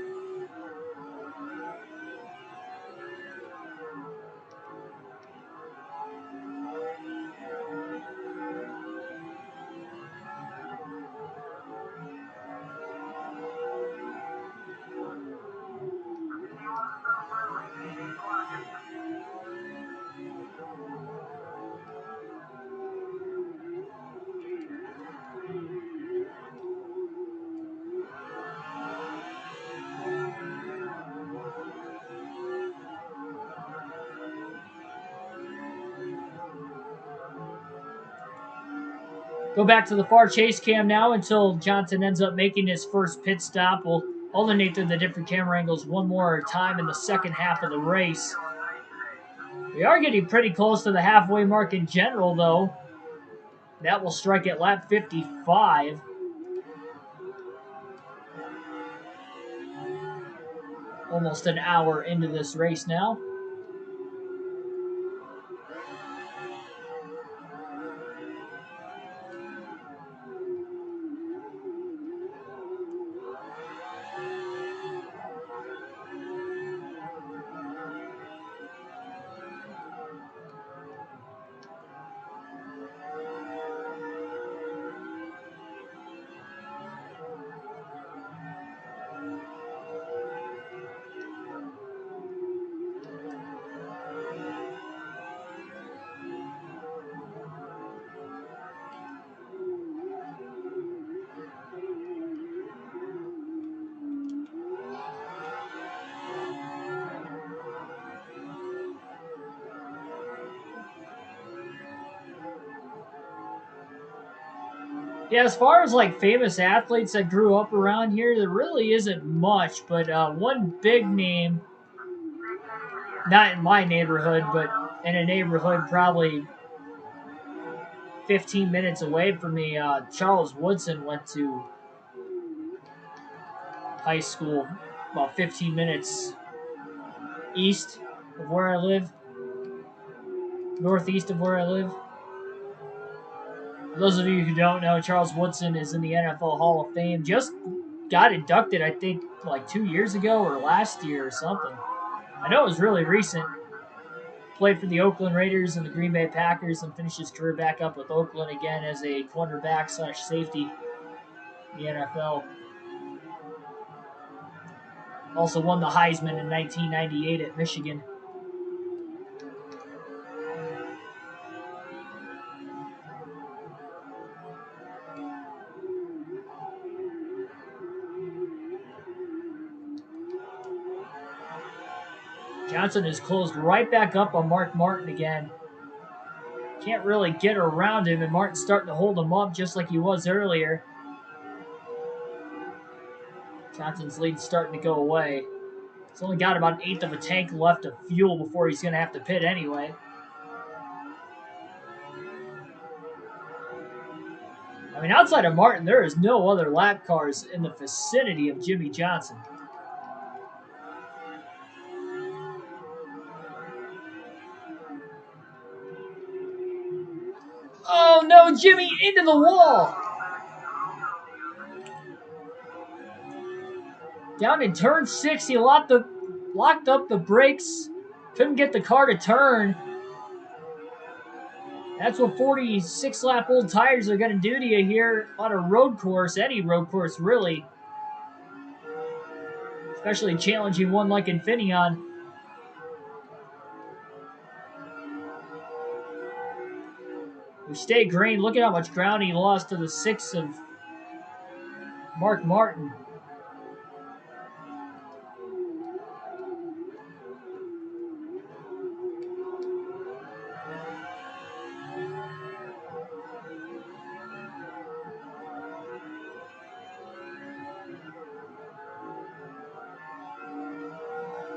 Go back to the far chase cam now until Johnson ends up making his first pit stop. We'll alternate through the different camera angles one more time in the second half of the race. We are getting pretty close to the halfway mark in general, though. That will strike at lap 55. Almost an hour into this race now. Yeah, as far as like famous athletes that grew up around here, there really isn't much. But one big name, not in my neighborhood, but in a neighborhood probably 15 minutes away from me, Charles Woodson went to high school about 15 minutes east of where I live, northeast of where I live. For those of you who don't know, Charles Woodson is in the NFL Hall of Fame. Just got inducted, I think, like 2 years ago or last year or something. I know it was really recent. Played for the Oakland Raiders and the Green Bay Packers and finished his career back up with Oakland again as a cornerback / safety in the NFL. Also won the Heisman in 1998 at Michigan. Johnson is closed right back up on Mark Martin again. Can't really get around him, and Martin's starting to hold him up just like he was earlier. Johnson's lead's starting to go away. He's only got about an eighth of a tank left of fuel before he's going to have to pit anyway. I mean, outside of Martin, there is no other lap cars in the vicinity of Jimmy Johnson. Oh no, Jimmy into the wall! Down in turn 6, he locked up the brakes. Couldn't get the car to turn. That's what 46-lap-old tires are going to do to you here on a road course, any road course really. Especially a challenging one like Infineon. We stay green. Look at how much ground he lost to the 6 of Mark Martin.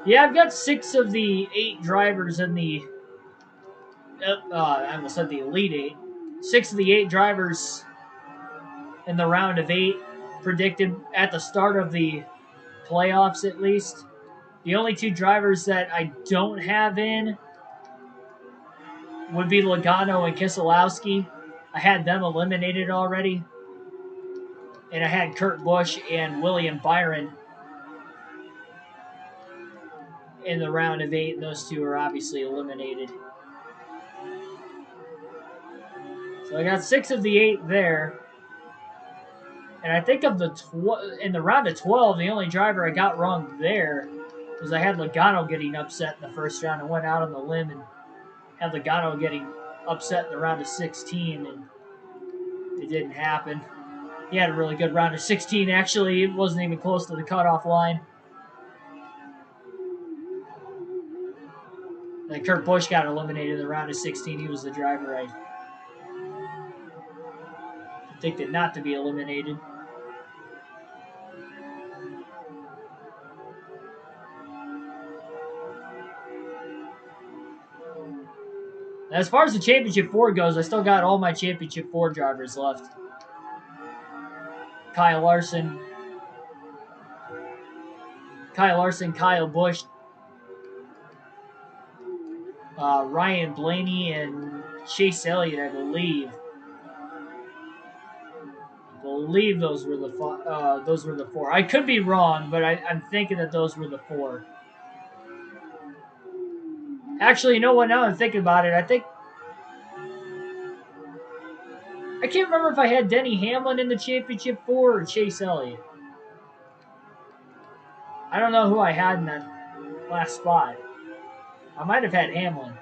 Yeah, I've got 6 of the 8 drivers in the... I almost said the Elite 8. 6 of the 8 drivers in the round of 8 predicted at the start of the playoffs, at least. The only 2 drivers that I don't have in would be Logano and Keselowski. I had them eliminated already. And I had Kurt Busch and William Byron in the round of 8, and those 2 are obviously eliminated. So I got 6 of the 8 there. And I think of in the round of 12, the only driver I got wrong there was I had Logano getting upset in the first round and went out on the limb and had Logano getting upset in the round of 16, and it didn't happen. He had a really good round of 16, actually. It wasn't even close to the cutoff line. And Kurt Busch got eliminated in the round of 16. He was the driver predicted not to be eliminated. As far as the Championship 4 goes, I still got all my Championship 4 drivers left. Kyle Larson, Kyle Busch, Ryan Blaney, and Chase Elliott, I believe. I believe those were the four. I could be wrong, but I'm thinking that those were the four. Actually, you know what? Now I'm thinking about it, I can't remember if I had Denny Hamlin in the Championship 4 or Chase Elliott. I don't know who I had in that last spot. I might have had Hamlin.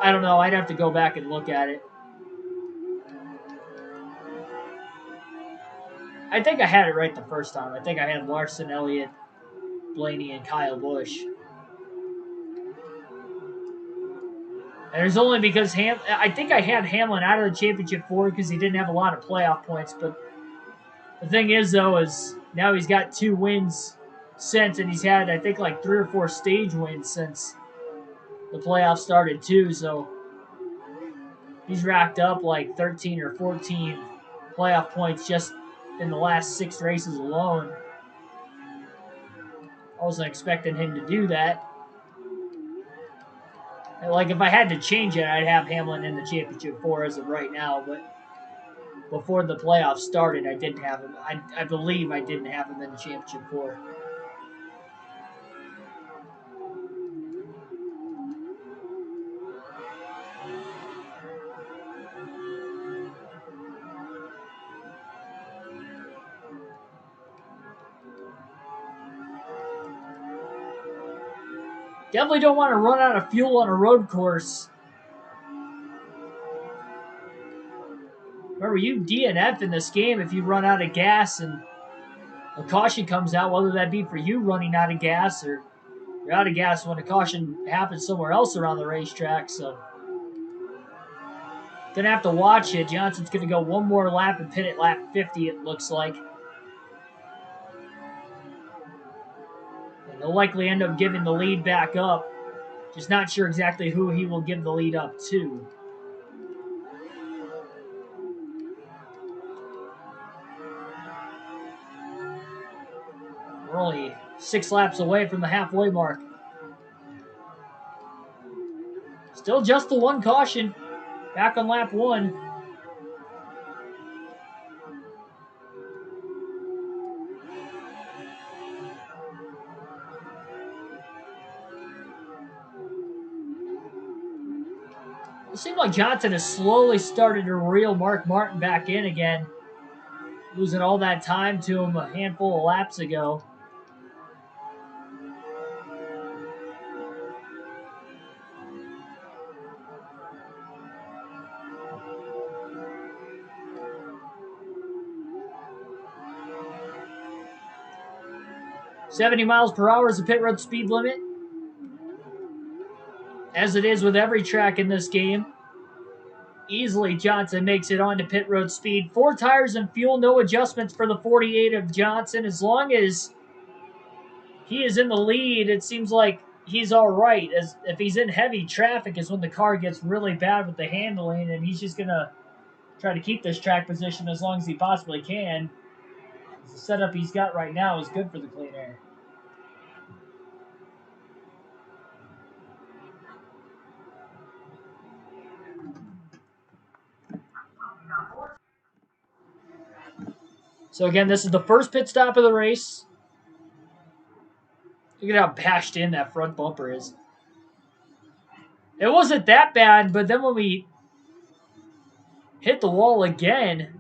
I don't know. I'd have to go back and look at it. I think I had it right the first time. I think I had Larson, Elliott, Blaney, and Kyle Busch. And it's only because I think I had Hamlin out of the Championship 4 because he didn't have a lot of playoff points. But the thing is, though, is now he's got 2 wins since, and he's had, I think, like 3 or 4 stage wins since the playoffs started, too. So he's racked up like 13 or 14 playoff points just in the last 6 races alone. I wasn't expecting him to do that. Like, if I had to change it, I'd have Hamlin in the Championship 4 as of right now, but before the playoffs started, I didn't have him. I believe I didn't have him in the Championship 4. Definitely don't want to run out of fuel on a road course. Remember, you DNF in this game if you run out of gas and a caution comes out, whether that be for you running out of gas or you're out of gas when a caution happens somewhere else around the racetrack. So, gonna have to watch it. Johnson's gonna go one more lap and pit at lap 50, it looks like. And they'll likely end up giving the lead back up. Just not sure exactly who he will give the lead up to. We're only 6 laps away from the halfway mark. Still just the one caution. Back on lap 1. It seemed like Johnson has slowly started to reel Mark Martin back in again. Losing all that time to him a handful of laps ago. .70 miles per hour is the pit road speed limit. As it is with every track in this game. Easily, Johnson makes it onto pit road speed. 4 tires and fuel, no adjustments for the 48 of Johnson. As long as he is in the lead, it seems like he's all right. As if he's in heavy traffic is when the car gets really bad with the handling, and he's just going to try to keep this track position as long as he possibly can. The setup he's got right now is good for the clean air. So again, this is the first pit stop of the race. Look at how bashed in that front bumper is. It wasn't that bad, but then when we hit the wall again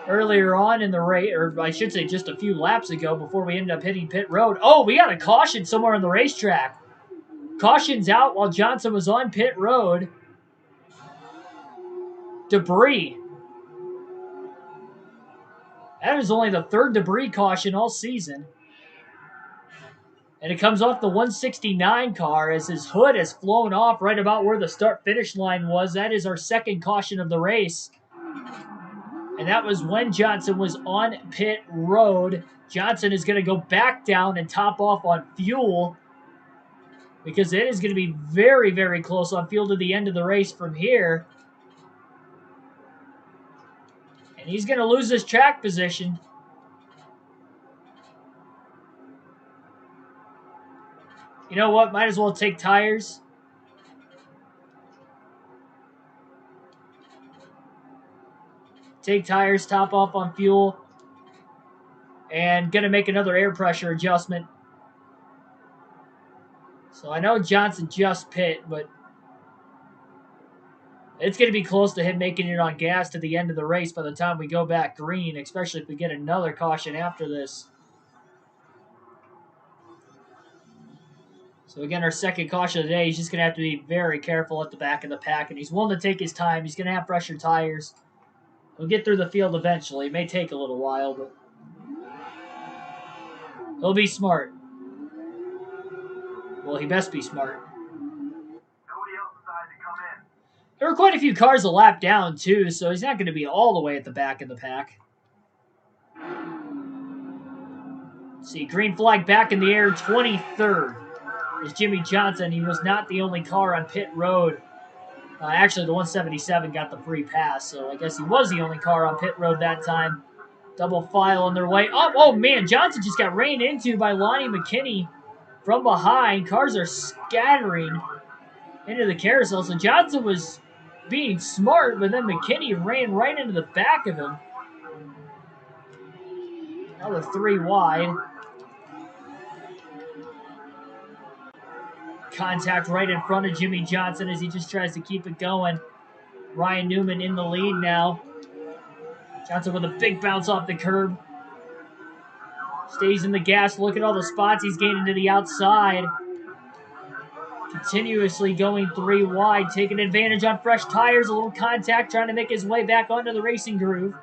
earlier on in the race, or I should say just a few laps ago before we ended up hitting pit road. Oh, we got a caution somewhere on the racetrack. Caution's out while Johnson was on pit road. Debris. That is only the 3rd debris caution all season. And it comes off the 169 car as his hood has flown off right about where the start-finish line was. That is our second caution of the race. And that was when Johnson was on pit road. Johnson is going to go back down and top off on fuel, because it is going to be very, very close on fuel to the end of the race from here. And he's going to lose his track position. You know what? Might as well take tires. Take tires, top off on fuel. And going to make another air pressure adjustment. So I know Johnson just pit, but it's going to be close to him making it on gas to the end of the race by the time we go back green, especially if we get another caution after this. So again, our second caution of the day, he's just going to have to be very careful at the back of the pack, and he's willing to take his time. He's going to have fresher tires. He'll get through the field eventually. It may take a little while, but he'll be smart. Well, he best be smart. There were quite a few cars a lap down, too, so he's not going to be all the way at the back of the pack. Let's see, green flag back in the air, 23rd. Is Jimmy Johnson. He was not the only car on pit road. Actually, the 177 got the free pass, so I guess he was the only car on pit road that time. Double file on their way up. Oh, man, Johnson just got ran into by Lonnie McKinney from behind. Cars are scattering into the carousel, so Johnson was being smart, but then McKinney ran right into the back of him. Another 3 wide. Contact right in front of Jimmy Johnson as he just tries to keep it going. Ryan Newman in the lead now. Johnson with a big bounce off the curb. Stays in the gas. Look at all the spots he's gaining to the outside. Continuously going 3 wide. Taking advantage on fresh tires. A little contact. Trying to make his way back onto the racing groove.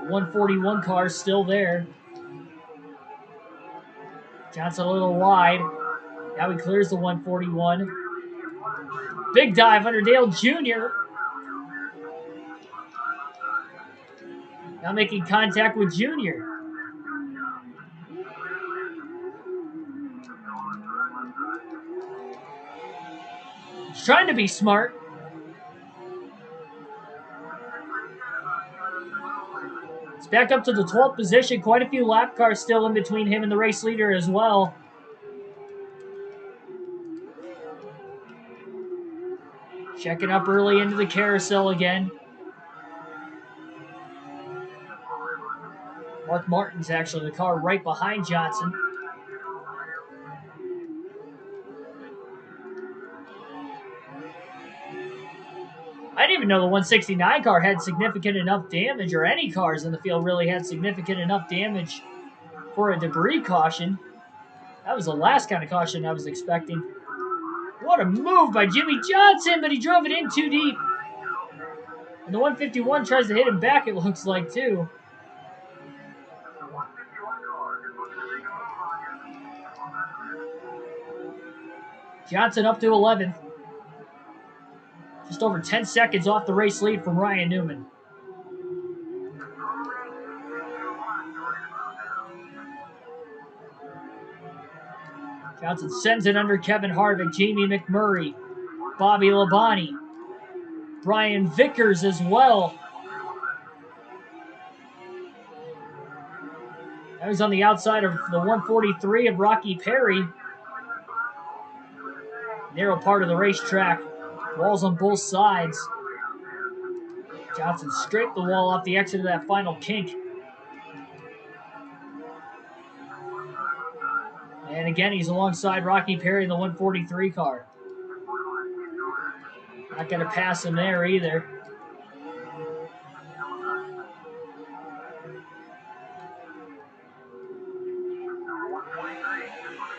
141 car still there. Johnson a little wide. Now he clears the 141. Big dive under Dale Jr. Now making contact with Jr. He's trying to be smart. It's back up to the 12th position. Quite a few lap cars still in between him and the race leader as well. Checking up early into the carousel again. Mark Martin's actually the car right behind Johnson. I didn't even know the 169 car had significant enough damage, or any cars in the field really had significant enough damage for a debris caution. That was the last kind of caution I was expecting. What a move by Jimmy Johnson, but he drove it in too deep. And the 151 tries to hit him back, it looks like, too. Johnson up to 11th. Just over 10 seconds off the race lead from Ryan Newman. Johnson sends it under Kevin Harvick, Jamie McMurray, Bobby Labonte, Brian Vickers as well. That was on the outside of the 143 of Rocky Perry. Narrow part of the racetrack. Walls on both sides. Johnson scraped the wall off the exit of that final kink. And again, he's alongside Rocky Perry in the 143 car. Not going to pass him there either.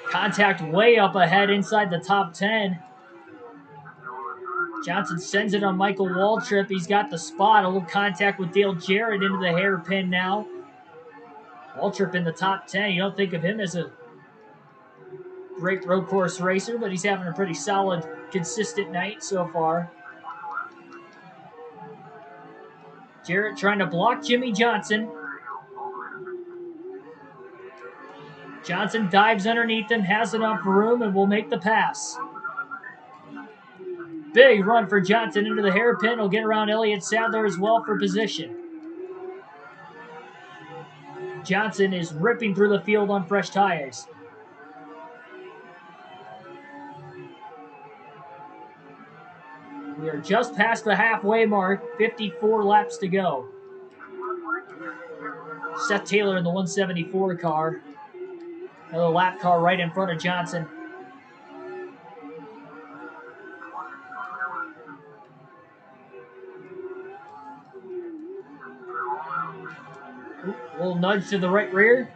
Contact way up ahead inside the top 10. Johnson sends it on Michael Waltrip. He's got the spot. A little contact with Dale Jarrett into the hairpin now. Waltrip in the top 10. You don't think of him as a great road course racer, but he's having a pretty solid, consistent night so far. Jarrett trying to block Jimmy Johnson. Johnson dives underneath him, has enough room, and will make the pass. Big run for Johnson into the hairpin. Will get around Elliott Sadler as well for position. Johnson is ripping through the field on fresh tires. We are just past the halfway mark. 54 laps to go. Seth Taylor in the 174 car. Another lap car right in front of Johnson. A little nudge to the right rear.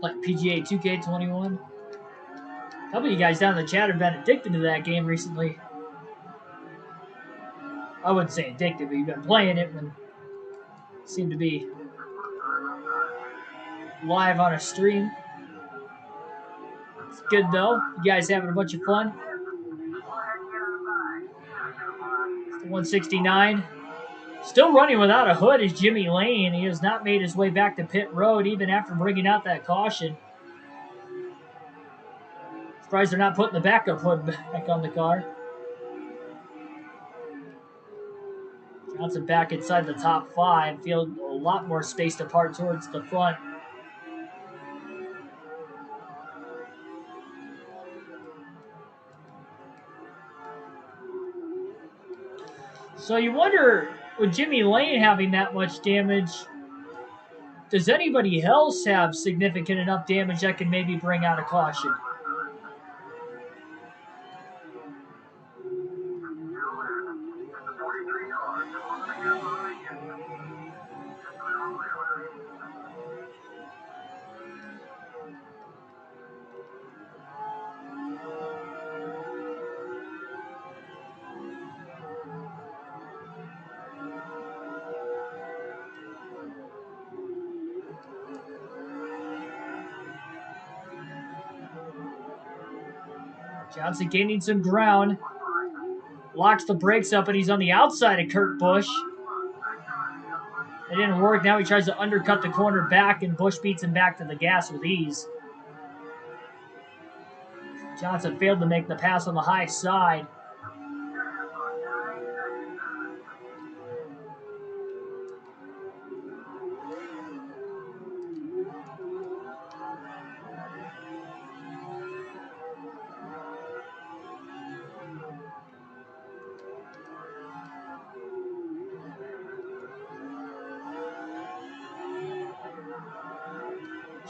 Like PGA 2K21. A couple of you guys down in the chat have been addicted to that game recently. I wouldn't say addicted, but you've been playing it when it seemed to be live on a stream. It's good though. You guys having a bunch of fun. It's the 169. Still running without a hood is Jimmy Lane. He has not made his way back to pit road even after bringing out that caution. Surprised they're not putting the backup hood back on the car. Johnson back inside the top 5. Feel a lot more spaced apart towards the front. So you wonder, with Jimmy Lane having that much damage, does anybody else have significant enough damage that can maybe bring out a caution? Johnson gaining some ground. Locks the brakes up, and he's on the outside of Kurt Busch. It didn't work. Now he tries to undercut the corner back, and Busch beats him back to the gas with ease. Johnson failed to make the pass on the high side.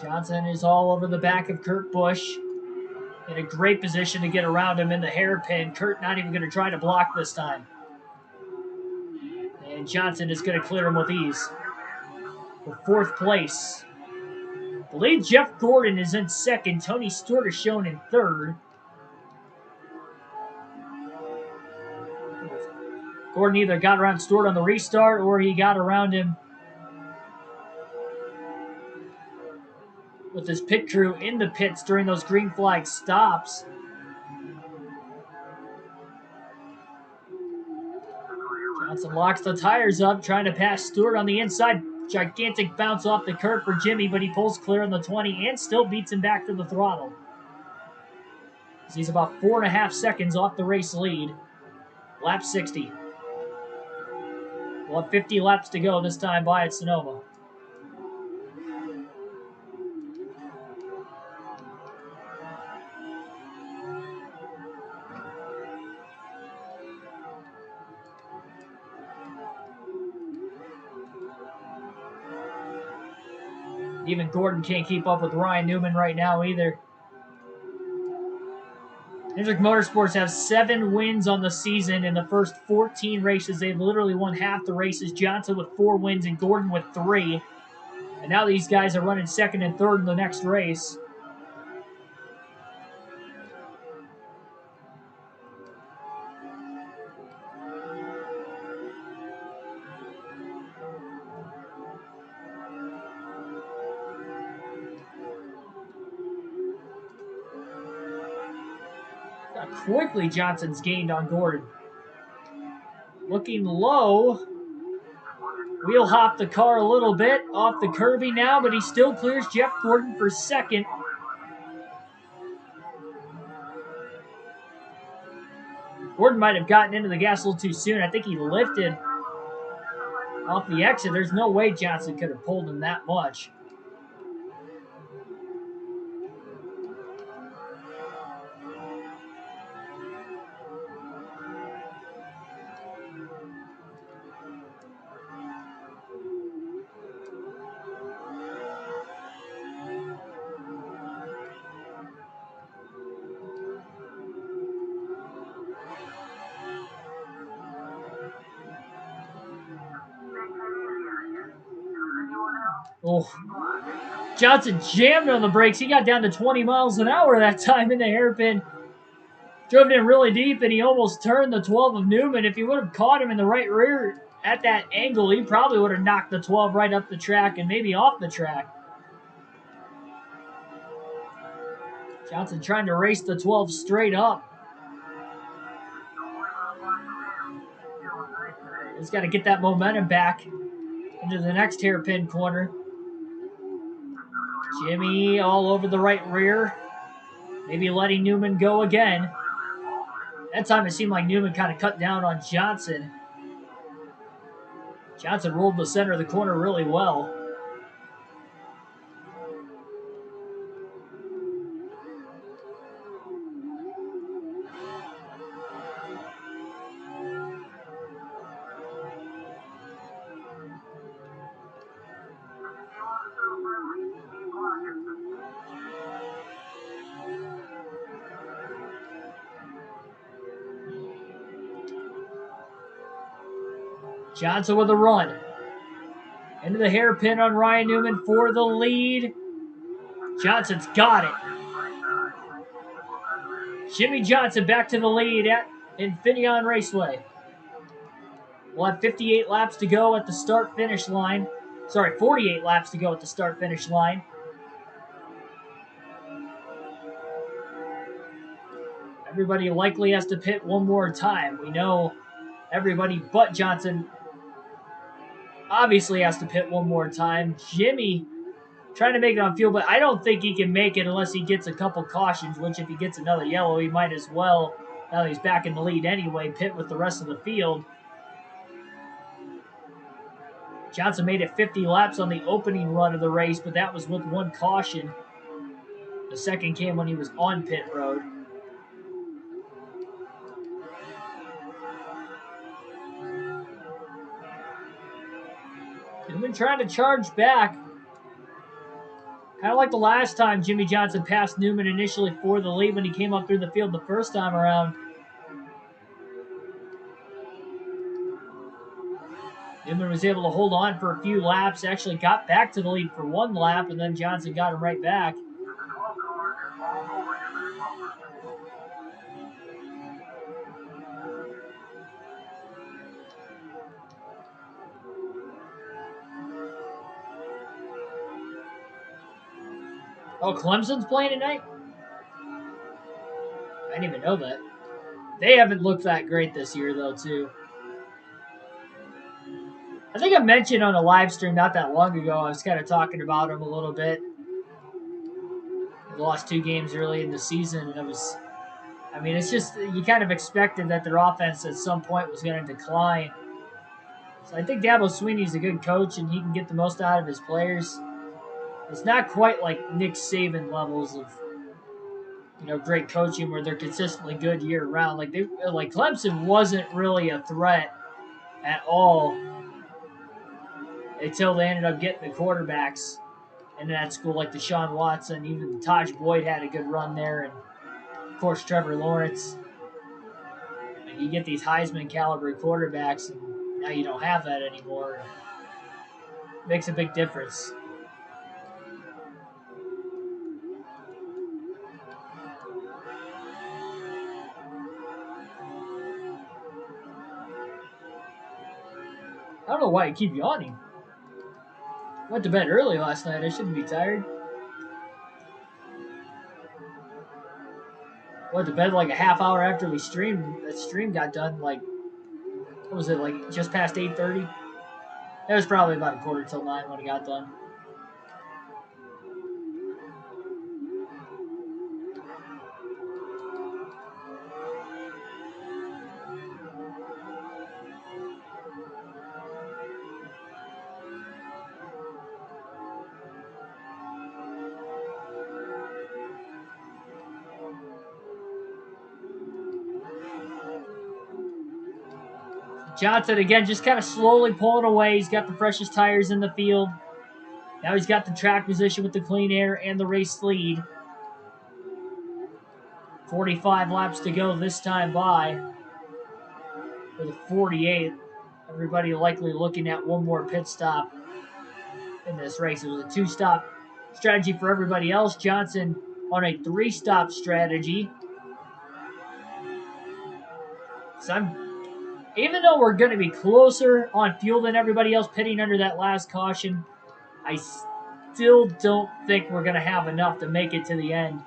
Johnson is all over the back of Kurt Busch. In a great position to get around him in the hairpin. Kurt not even going to try to block this time. And Johnson is going to clear him with ease. For 4th place. I believe Jeff Gordon is in 2nd. Tony Stewart is shown in 3rd. Gordon either got around Stewart on the restart or he got around him with his pit crew in the pits during those green flag stops. Johnson locks the tires up, trying to pass Stewart on the inside. Gigantic bounce off the curb for Jimmy, but he pulls clear on the 20 and still beats him back to the throttle. He's about 4.5 seconds off the race lead. Lap 60. We'll have 50 laps to go this time by at Sonoma. Even Gordon can't keep up with Ryan Newman right now either. Hendrick Motorsports have 7 wins on the season in the first 14 races. They've literally won half the races. Johnson with 4 wins and Gordon with 3. And now these guys are running second and third in the next race. Quickly Johnson's gained on Gordon. Looking low. Wheel hop the car a little bit off the Kirby now, but he still clears Jeff Gordon for second. Gordon might have gotten into the gas a little too soon. I think he lifted off the exit. There's no way Johnson could have pulled him that much. Oh, Johnson jammed on the brakes. He got down to 20 miles an hour that time in the hairpin. Drove it in really deep, and he almost turned the 12 of Newman. If he would have caught him in the right rear at that angle, he probably would have knocked the 12 right up the track and maybe off the track. Johnson trying to race the 12 straight up. He's got to get that momentum back into the next hairpin corner. Jimmy all over the right rear. Maybe letting Newman go again. That time it seemed like Newman kind of cut down on Johnson. Johnson rolled the center of the corner really well. Johnson with a run. Into the hairpin on Ryan Newman for the lead. Johnson's got it. Jimmy Johnson back to the lead at Infineon Raceway. We'll have 58 laps to go at the start-finish line. Sorry, 48 laps to go at the start-finish line. Everybody likely has to pit one more time. We know everybody but Johnson obviously has to pit one more time. Jimmy trying to make it on field, but I don't think he can make it unless he gets a couple cautions, which if he gets another yellow, he might as well, now that he's back in the lead anyway, pit with the rest of the field. Johnson made it 50 laps on the opening run of the race, but that was with one caution. The second came when he was on pit road. Newman trying to charge back. Kind of like the last time Jimmy Johnson passed Newman initially for the lead when he came up through the field the first time around. Newman was able to hold on for a few laps, actually got back to the lead for one lap, and then Johnson got him right back. Oh, Clemson's playing tonight? I didn't even know that. They haven't looked that great this year, though, too. I think I mentioned on a live stream not that long ago, I was kind of talking about them a little bit. They lost 2 games early in the season, and it was, I mean, it's just, you kind of expected that their offense at some point was going to decline. So I think Dabo Swinney's a good coach, and he can get the most out of his players. It's not quite like Nick Saban levels of, you know, great coaching where they're consistently good year round. Like Clemson wasn't really a threat at all until they ended up getting the quarterbacks in that school, like Deshaun Watson. Even Taj Boyd had a good run there, and course, Trevor Lawrence. You get these Heisman caliber quarterbacks, and now you don't have that anymore. It makes a big difference. I don't know why you keep yawning. Went to bed early last night. I shouldn't be tired. Went to bed like a half hour after we streamed. That stream got done like, what was it, like just past 8:30? It was probably about a quarter till 9 when it got done. Johnson again just kind of slowly pulling away. He's got the freshest tires in the field. Now he's got the track position with the clean air and the race lead. 45 laps to go this time by. For the 48th. Everybody likely looking at one more pit stop in this race. It was a 2-stop strategy for everybody else. Johnson on a 3-stop strategy. So even though we're going to be closer on fuel than everybody else pitting under that last caution, I still don't think we're going to have enough to make it to the end.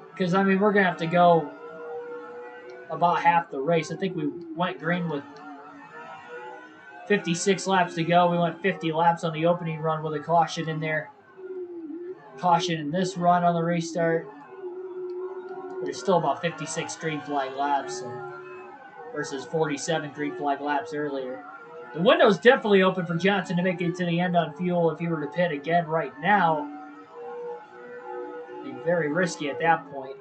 Because, I mean, we're going to have to go about half the race. I think we went green with 56 laps to go. We went 50 laps on the opening run with a caution in there. Caution in this run on the restart. But there's still about 56 green flag laps versus 47 green flag laps earlier. The window's definitely open for Johnson to make it to the end on fuel if he were to pit again right now. It'd be very risky at that point.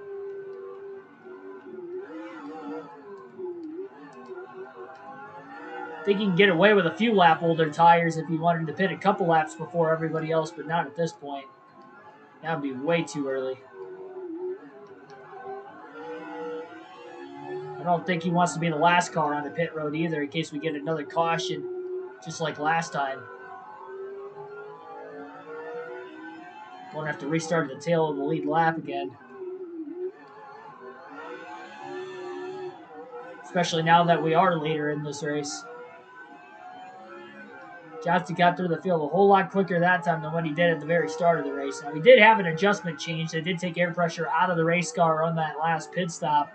I think he can get away with a few lap older tires if he wanted to pit a couple laps before everybody else, but not at this point. That would be way too early. I don't think he wants to be the last car on the pit road either in case we get another caution, just like last time. Won't have to restart at the tail of the lead lap again. Especially now that we are later in this race. Johnson got through the field a whole lot quicker that time than what he did at the very start of the race. Now, he did have an adjustment change. They did take air pressure out of the race car on that last pit stop.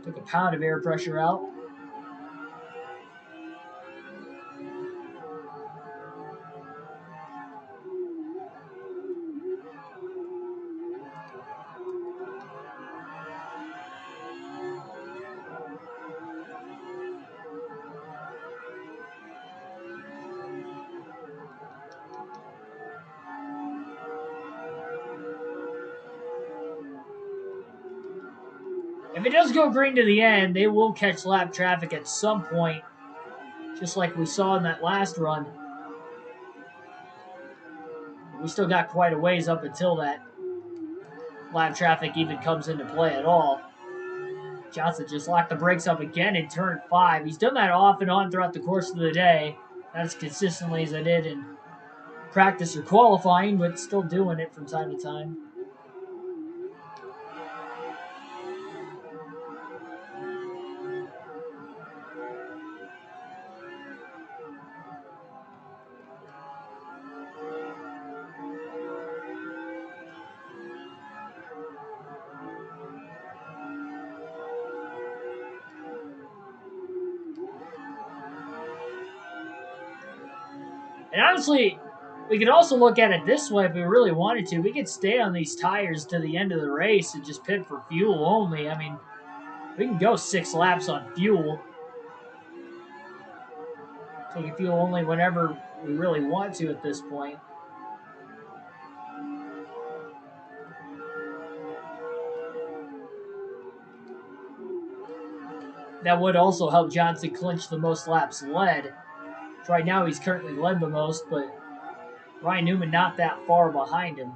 Took a pound of air pressure out. If it does go green to the end, they will catch lap traffic at some point, just like we saw in that last run. We still got quite a ways up until that lap traffic even comes into play at all. Johnson just locked the brakes up again in turn 5. He's done that off and on throughout the course of the day, not as consistently as I did in practice or qualifying, but still doing it from time to time. And honestly, we could also look at it this way if we really wanted to. We could stay on these tires to the end of the race and just pit for fuel only. I mean, we can go 6 laps on fuel. Taking fuel only whenever we really want to at this point. That would also help Johnson clinch the most laps led. Right now he's currently led the most, but Ryan Newman not that far behind him.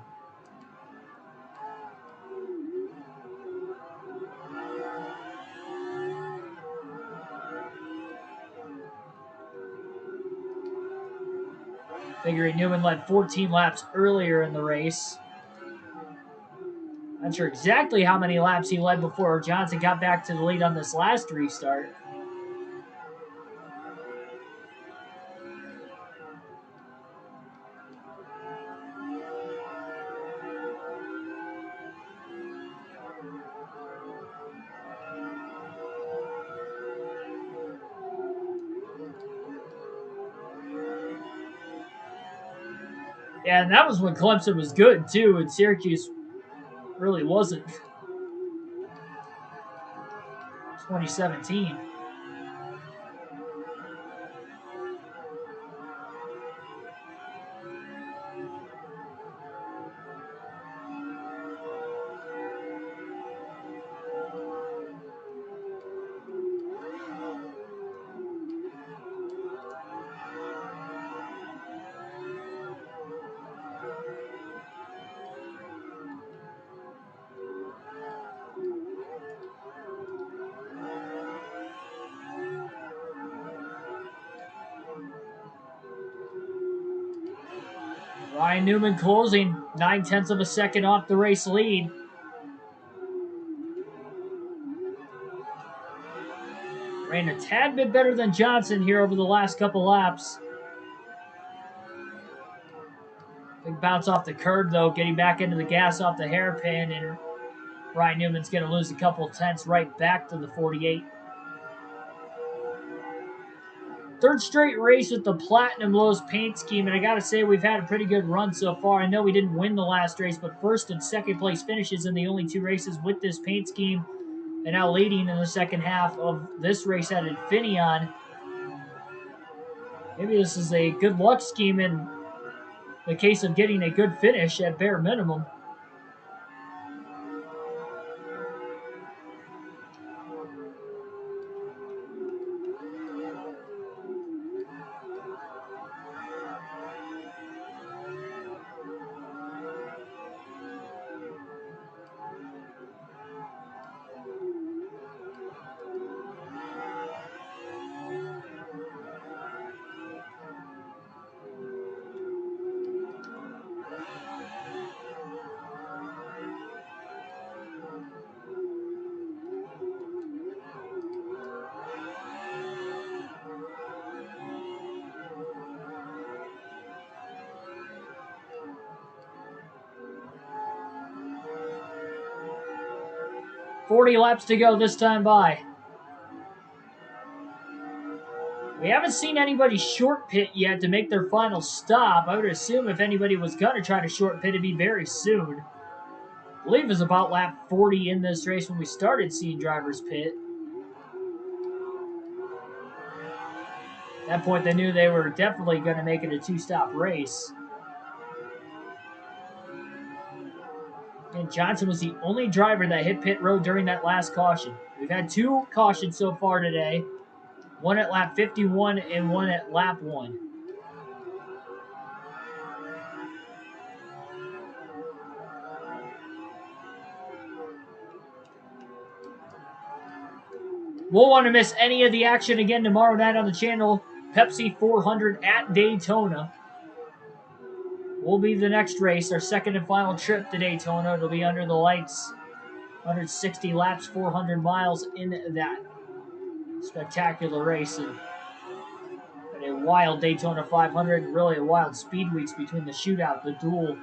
Figuring Newman led 14 laps earlier in the race. Not sure exactly how many laps he led before Johnson got back to the lead on this last restart. Yeah, and that was when Clemson was good, too, and Syracuse really wasn't. 2017. Ryan Newman closing 9/10 of a second off the race lead. Ran a tad bit better than Johnson here over the last couple laps. Big bounce off the curb, though, getting back into the gas off the hairpin, and Ryan Newman's going to lose a couple tenths right back to the 48. Third straight race with the Platinum Lows paint scheme, and I gotta say, we've had a pretty good run so far. I know we didn't win the last race, but first and second place finishes in the only two races with this paint scheme, and now leading in the second half of this race at Infineon. Maybe this is a good luck scheme in the case of getting a good finish at bare minimum. .40 laps to go this time by. We haven't seen anybody short pit yet to make their final stop. I would assume if anybody was going to try to short pit, it'd be very soon. I believe it was about lap 40 in this race when we started seeing drivers pit. At that point, they knew they were definitely going to make it a two-stop race. And Johnson was the only driver that hit pit road during that last caution. We've had two cautions so far today. One at lap 51 and one at lap 1. Won't want to miss any of the action again tomorrow night on the channel. Pepsi 400 at Daytona will be the next race, our second and final trip to Daytona. It'll be under the lights. 160 laps, 400 miles in that spectacular race. And a wild Daytona 500, really a wild speed weeks between the shootout, the duel,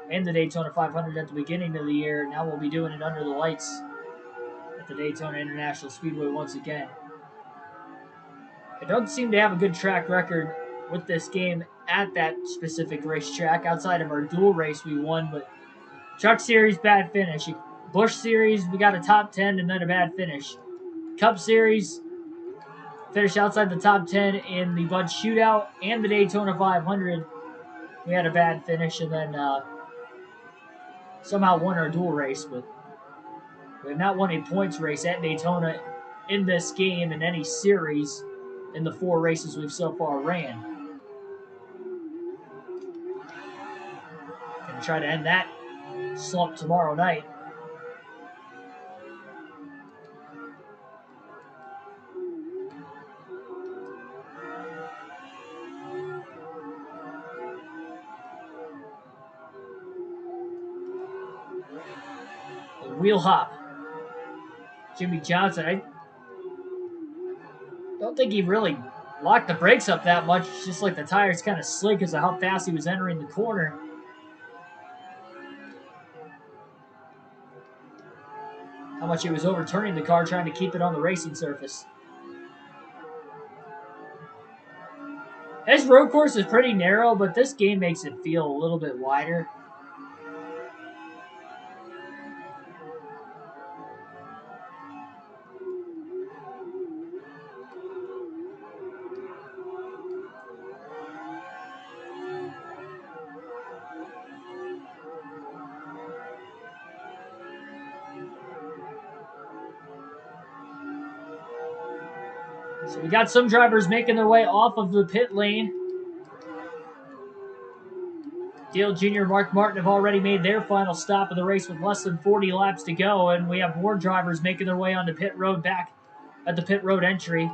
and the Daytona 500 at the beginning of the year. Now we'll be doing it under the lights at the Daytona International Speedway once again. I don't seem to have a good track record with this game at that specific racetrack outside of our dual race we won, but Truck Series, bad finish. Busch Series, we got a top 10 and then a bad finish. Cup Series, finished outside the top 10 in the Bud Shootout and the Daytona 500. We had a bad finish and then somehow won our dual race, but we have not won a points race at Daytona in this game in any series in the 4 races we've so far ran. Gonna try to end that slump tomorrow night. wheel hop. Jimmy Johnson, I don't think he really locked the brakes up that much. It's just like the tires kind of slid because of how fast he was entering the corner. How much he was overturning the car trying to keep it on the racing surface. This road course is pretty narrow, but this game makes it feel a little bit wider. So we got some drivers making their way off of the pit lane. Dale Jr. and Mark Martin have already made their final stop of the race with less than 40 laps to go, and we have more drivers making their way onto pit road back at the pit road entry.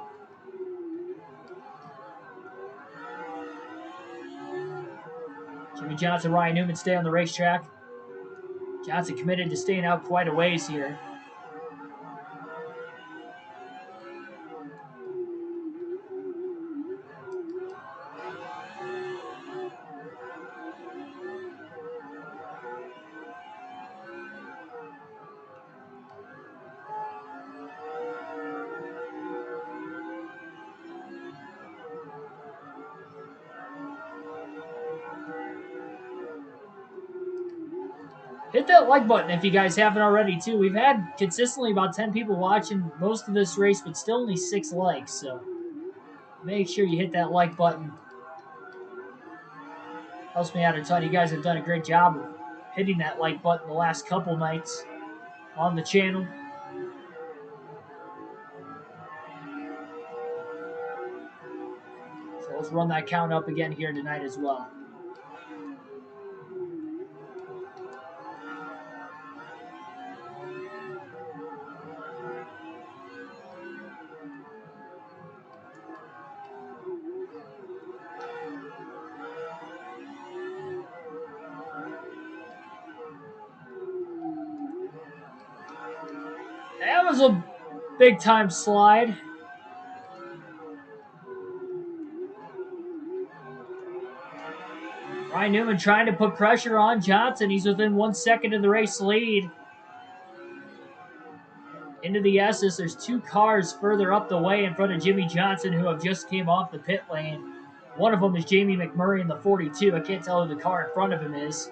Jimmy Johnson, Ryan Newman stay on the racetrack. Johnson committed to staying out quite a ways here. Hit that like button if you guys haven't already, too. We've had consistently about 10 people watching most of this race, but still only 6 likes, so make sure you hit that like button. Helps me out a ton. You guys have done a great job of hitting that like button the last couple nights on the channel. So let's run that count up again here tonight as well. That was a big time slide. Ryan Newman trying to put pressure on Johnson. He's within 1 second of the race lead. Into the S's, there's 2 cars further up the way in front of Jimmy Johnson who have just came off the pit lane. One of them is Jamie McMurray in the 42. I can't tell who the car in front of him is.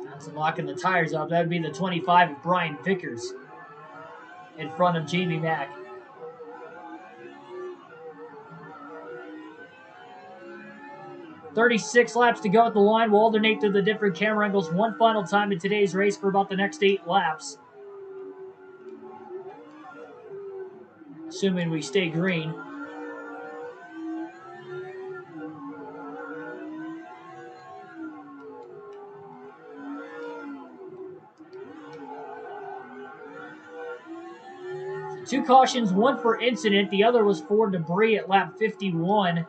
Johnson locking the tires up. That would be the 25 of Brian Vickers in front of Jamie Mack. "36 laps to go at the line. We'll alternate through the different camera angles one final time in today's race for about the next 8 laps. Assuming we stay green. So 2 cautions, one for incident. The other was for debris at lap 51.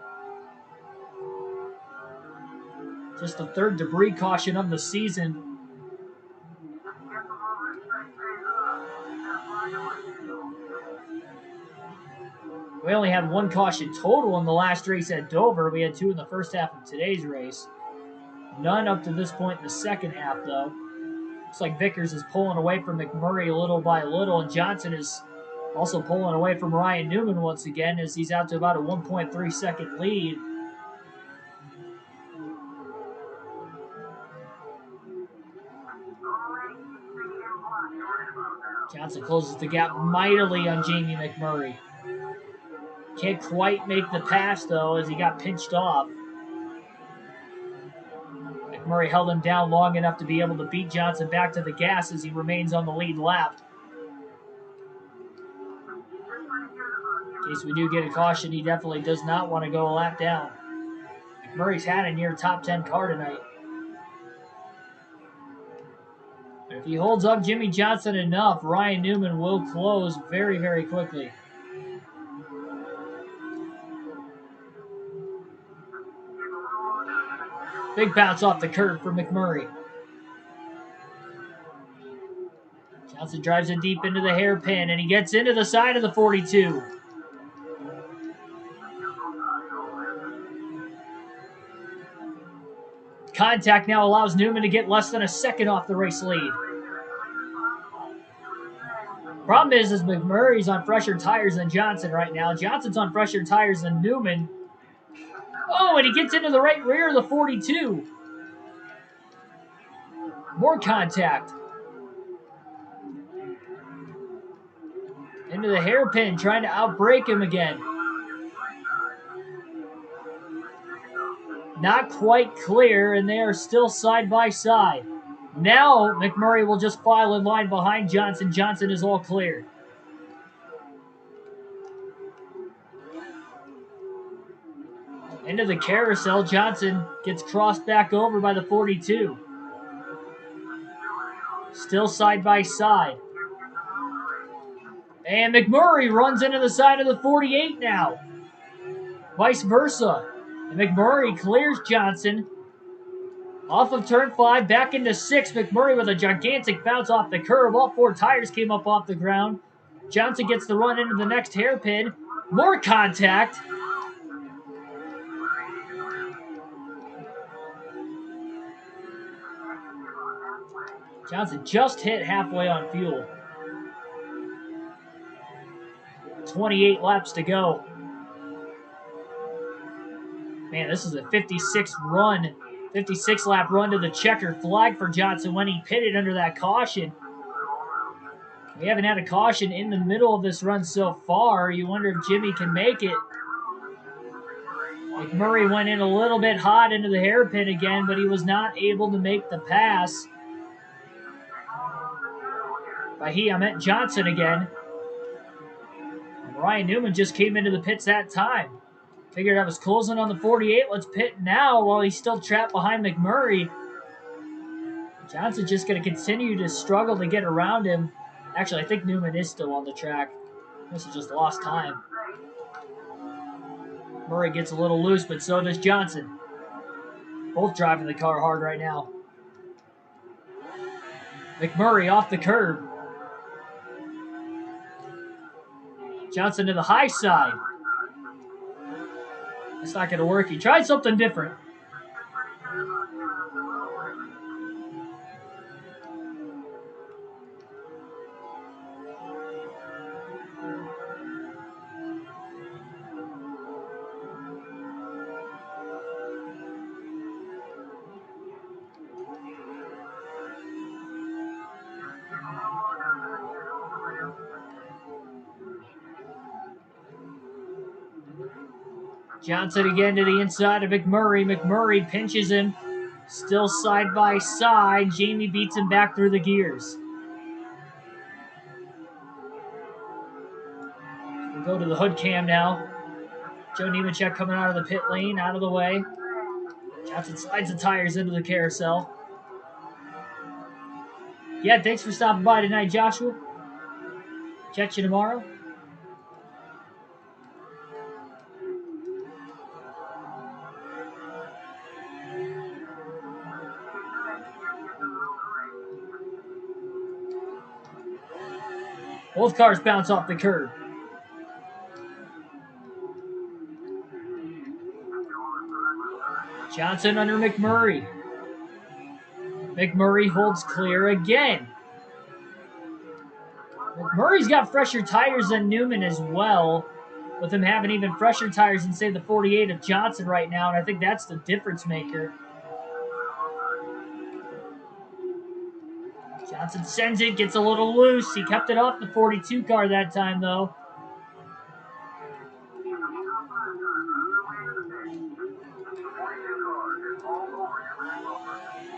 Just the 3rd debris caution of the season. We only had 1 caution total in the last race at Dover. We had 2 in the first half of today's race. None up to this point in the second half, though. Looks like Vickers is pulling away from McMurray little by little, and Johnson is also pulling away from Ryan Newman once again as he's out to about a 1.3 second lead. Johnson closes the gap mightily on Jamie McMurray. Can't quite make the pass, though, as he got pinched off. McMurray held him down long enough to be able to beat Johnson back to the gas as he remains on the lead lap. In case we do get a caution, he definitely does not want to go a lap down. McMurray's had a near top 10 car tonight. If he holds up Jimmy Johnson enough, Ryan Newman will close very, very quickly. Big bounce off the curb for McMurray. Johnson drives it deep into the hairpin, and he gets into the side of the 42. Contact now allows Newman to get less than a second off the race lead. Problem is McMurray's on fresher tires than Johnson right now. Johnson's on fresher tires than Newman. Oh, and he gets into the right rear of the 42. More contact. Into the hairpin, trying to outbrake him again. Not quite clear, and they are still side by side. Now, McMurray will just file in line behind Johnson. Johnson is all clear. Into the carousel, Johnson gets crossed back over by the 42. Still side by side. And McMurray runs into the side of the 48 now. Vice versa. And McMurray clears Johnson. Off of turn 5, back into 6. McMurray with a gigantic bounce off the curb. All 4 tires came up off the ground. Johnson gets the run into the next hairpin. More contact. Johnson just hit halfway on fuel. 28 laps to go. Man, this is a 56 lap run to the checkered flag for Johnson when he pitted under that caution. We haven't had a caution in the middle of this run so far. You wonder if Jimmy can make it. McMurray went in a little bit hot into the hairpin again, but he was not able to make the pass. By he, I meant Johnson again. And Ryan Newman just came into the pits that time. Figured I was closing on the 48. Let's pit now while he's still trapped behind McMurray. Johnson's just going to continue to struggle to get around him. Actually, I think Newman is still on the track. This is just lost time. Murray gets a little loose, but so does Johnson. Both driving the car hard right now. McMurray off the curb. Johnson to the high side. That's not going to work. He tried something different. Johnson again to the inside of McMurray. McMurray pinches him. Still side by side. Jamie beats him back through the gears. We'll go to the hood cam now. Joe Nemechek coming out of the pit lane, out of the way. Johnson slides the tires into the carousel. Yeah, thanks for stopping by tonight, Joshua. Catch you tomorrow. Both cars bounce off the curb. Johnson under McMurray. McMurray holds clear again. McMurray's got fresher tires than Newman as well, with him having even fresher tires than, say, the 48 of Johnson right now, and I think that's the difference maker. Johnson sends it, gets a little loose. He kept it off the 42 car that time, though.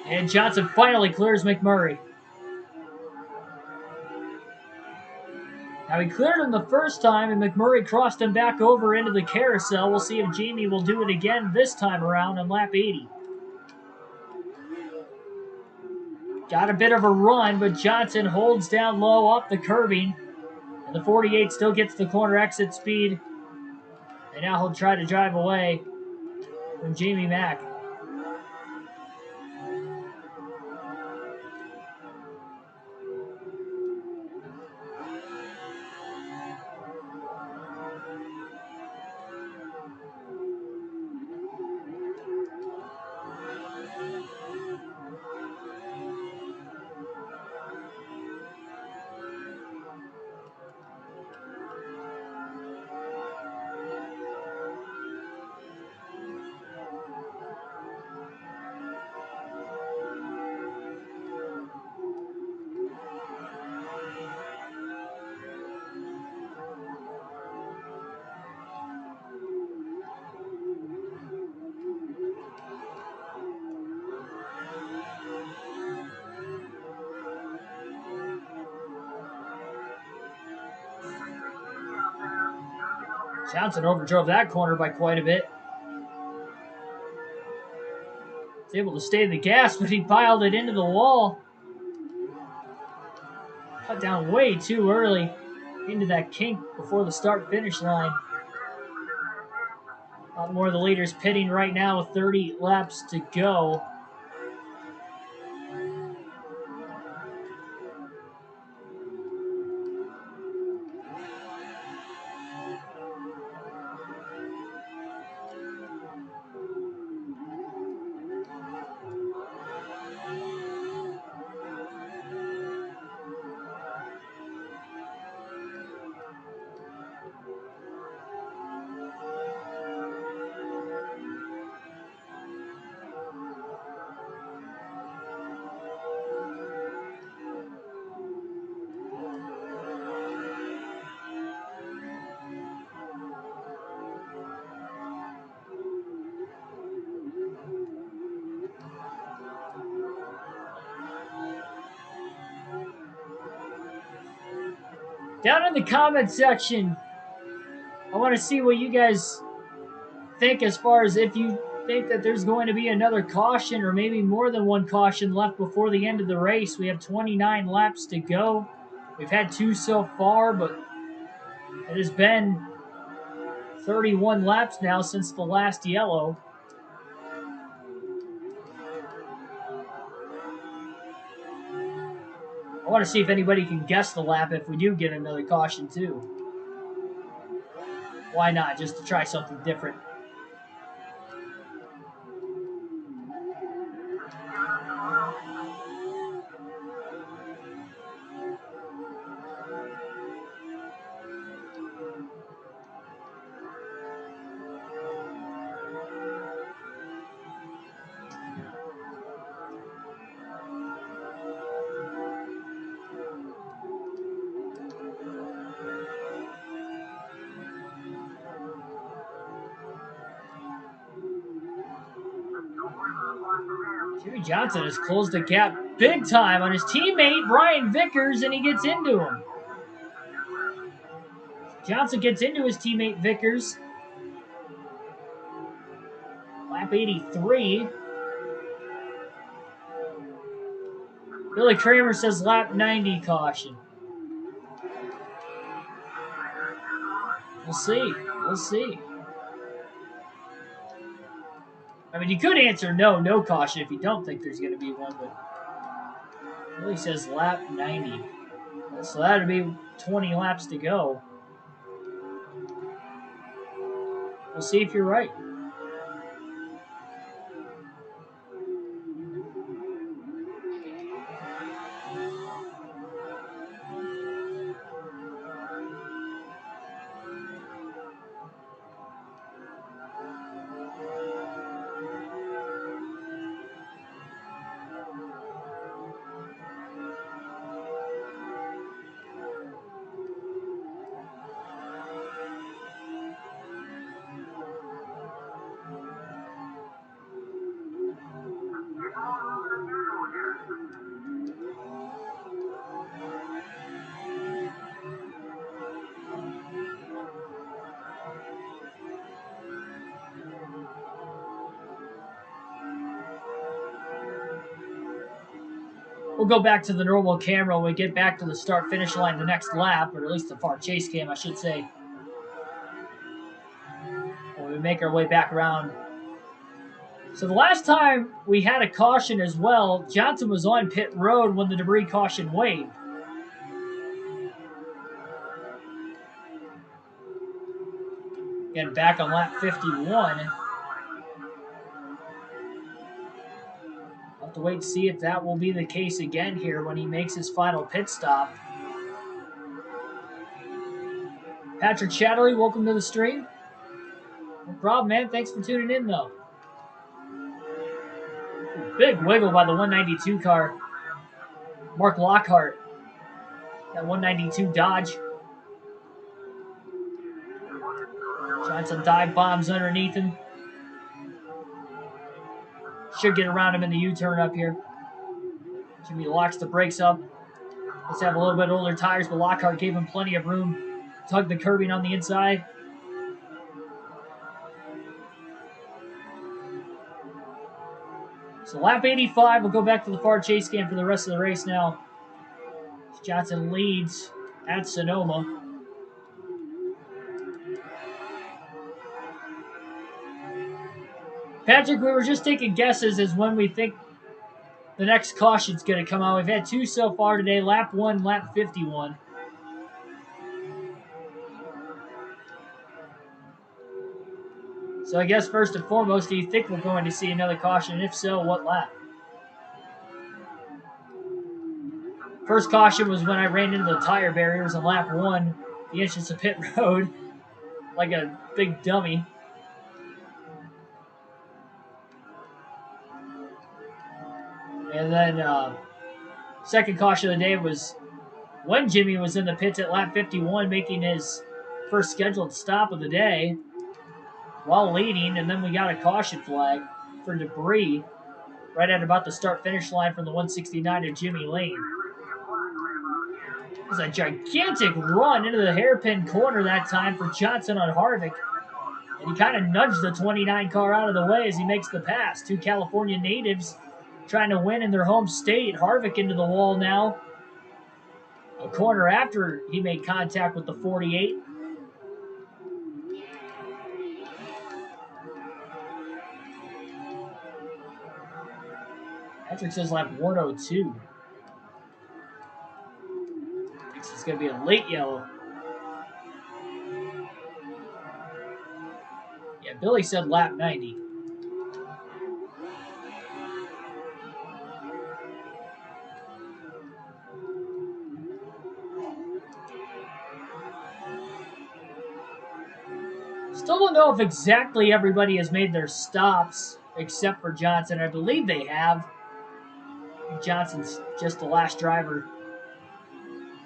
And Johnson finally clears McMurray. Now, he cleared him the first time, and McMurray crossed him back over into the carousel. We'll see if Jamie will do it again this time around on lap 80. Got a bit of a run, but Johnson holds down low off the curbing. And the 48 still gets the corner exit speed. And now he'll try to drive away from Jamie Mack. Johnson overdrove that corner by quite a bit. Was able to stay in the gas, but he piled it into the wall. Cut down way too early into that kink before the start-finish line. A lot more of the leaders pitting right now with 30 laps to go. Down in the comment section, I want to see what you guys think as far as if you think that there's going to be another caution or maybe more than one caution left before the end of the race. We have 29 laps to go. We've had 2 so far, but it has been 31 laps now since the last yellow. I want to see if anybody can guess the lap if we do get another caution too. Why not? Just to try something different. Jimmy Johnson has closed the gap big time on his teammate, Brian Vickers, and he gets into him. Johnson gets into his teammate, Vickers. Lap 83. Billy Kramer says lap 90 caution. We'll see. We'll see. I mean, you could answer no caution if you don't think there's going to be one, but Billy says lap 90. So that would be 20 laps to go. We'll see if you're right. We'll go back to the normal camera when we get back to the start-finish line the next lap, or at least the far chase cam, I should say. When we make our way back around. So the last time we had a caution as well, Johnson was on pit road when the debris caution waved. Again, back on lap 51. I'll have to wait and see if that will be the case again here when he makes his final pit stop. Patrick Chatterley, welcome to the stream. No problem, man. Thanks for tuning in, though. Big wiggle by the 192 car. Mark Lockhart. That 192 Dodge. Johnson dive bombs underneath him. Should get around him in the U-turn up here. Jimmy locks the brakes up. Let's have a little bit older tires, but Lockhart gave him plenty of room. Tug the curbing on the inside. So lap 85, we'll go back to the far chase cam for the rest of the race now. Johnson leads at Sonoma. Patrick, we were just taking guesses as when we think the next caution's going to come out. We've had 2 so far today, lap 1, lap 51. So I guess first and foremost, do you think we're going to see another caution? And if so, what lap? First caution was when I ran into the tire barriers on lap 1, the entrance of pit road, like a big dummy. And then second caution of the day was when Jimmy was in the pits at lap 51, making his first scheduled stop of the day while leading, and then we got a caution flag for debris right at about the start-finish line from the 169 to Jimmy Lane. It was a gigantic run into the hairpin corner that time for Johnson on Harvick, and he kind of nudged the 29 car out of the way as he makes the pass. 2 California natives trying to win in their home state. Harvick into the wall now. A corner after he made contact with the 48. Patrick says lap 102. Thinks it's going to be a late yellow. Yeah, Billy said lap 90. Still don't know if exactly everybody has made their stops except for Johnson. I believe they have. Johnson's just the last driver.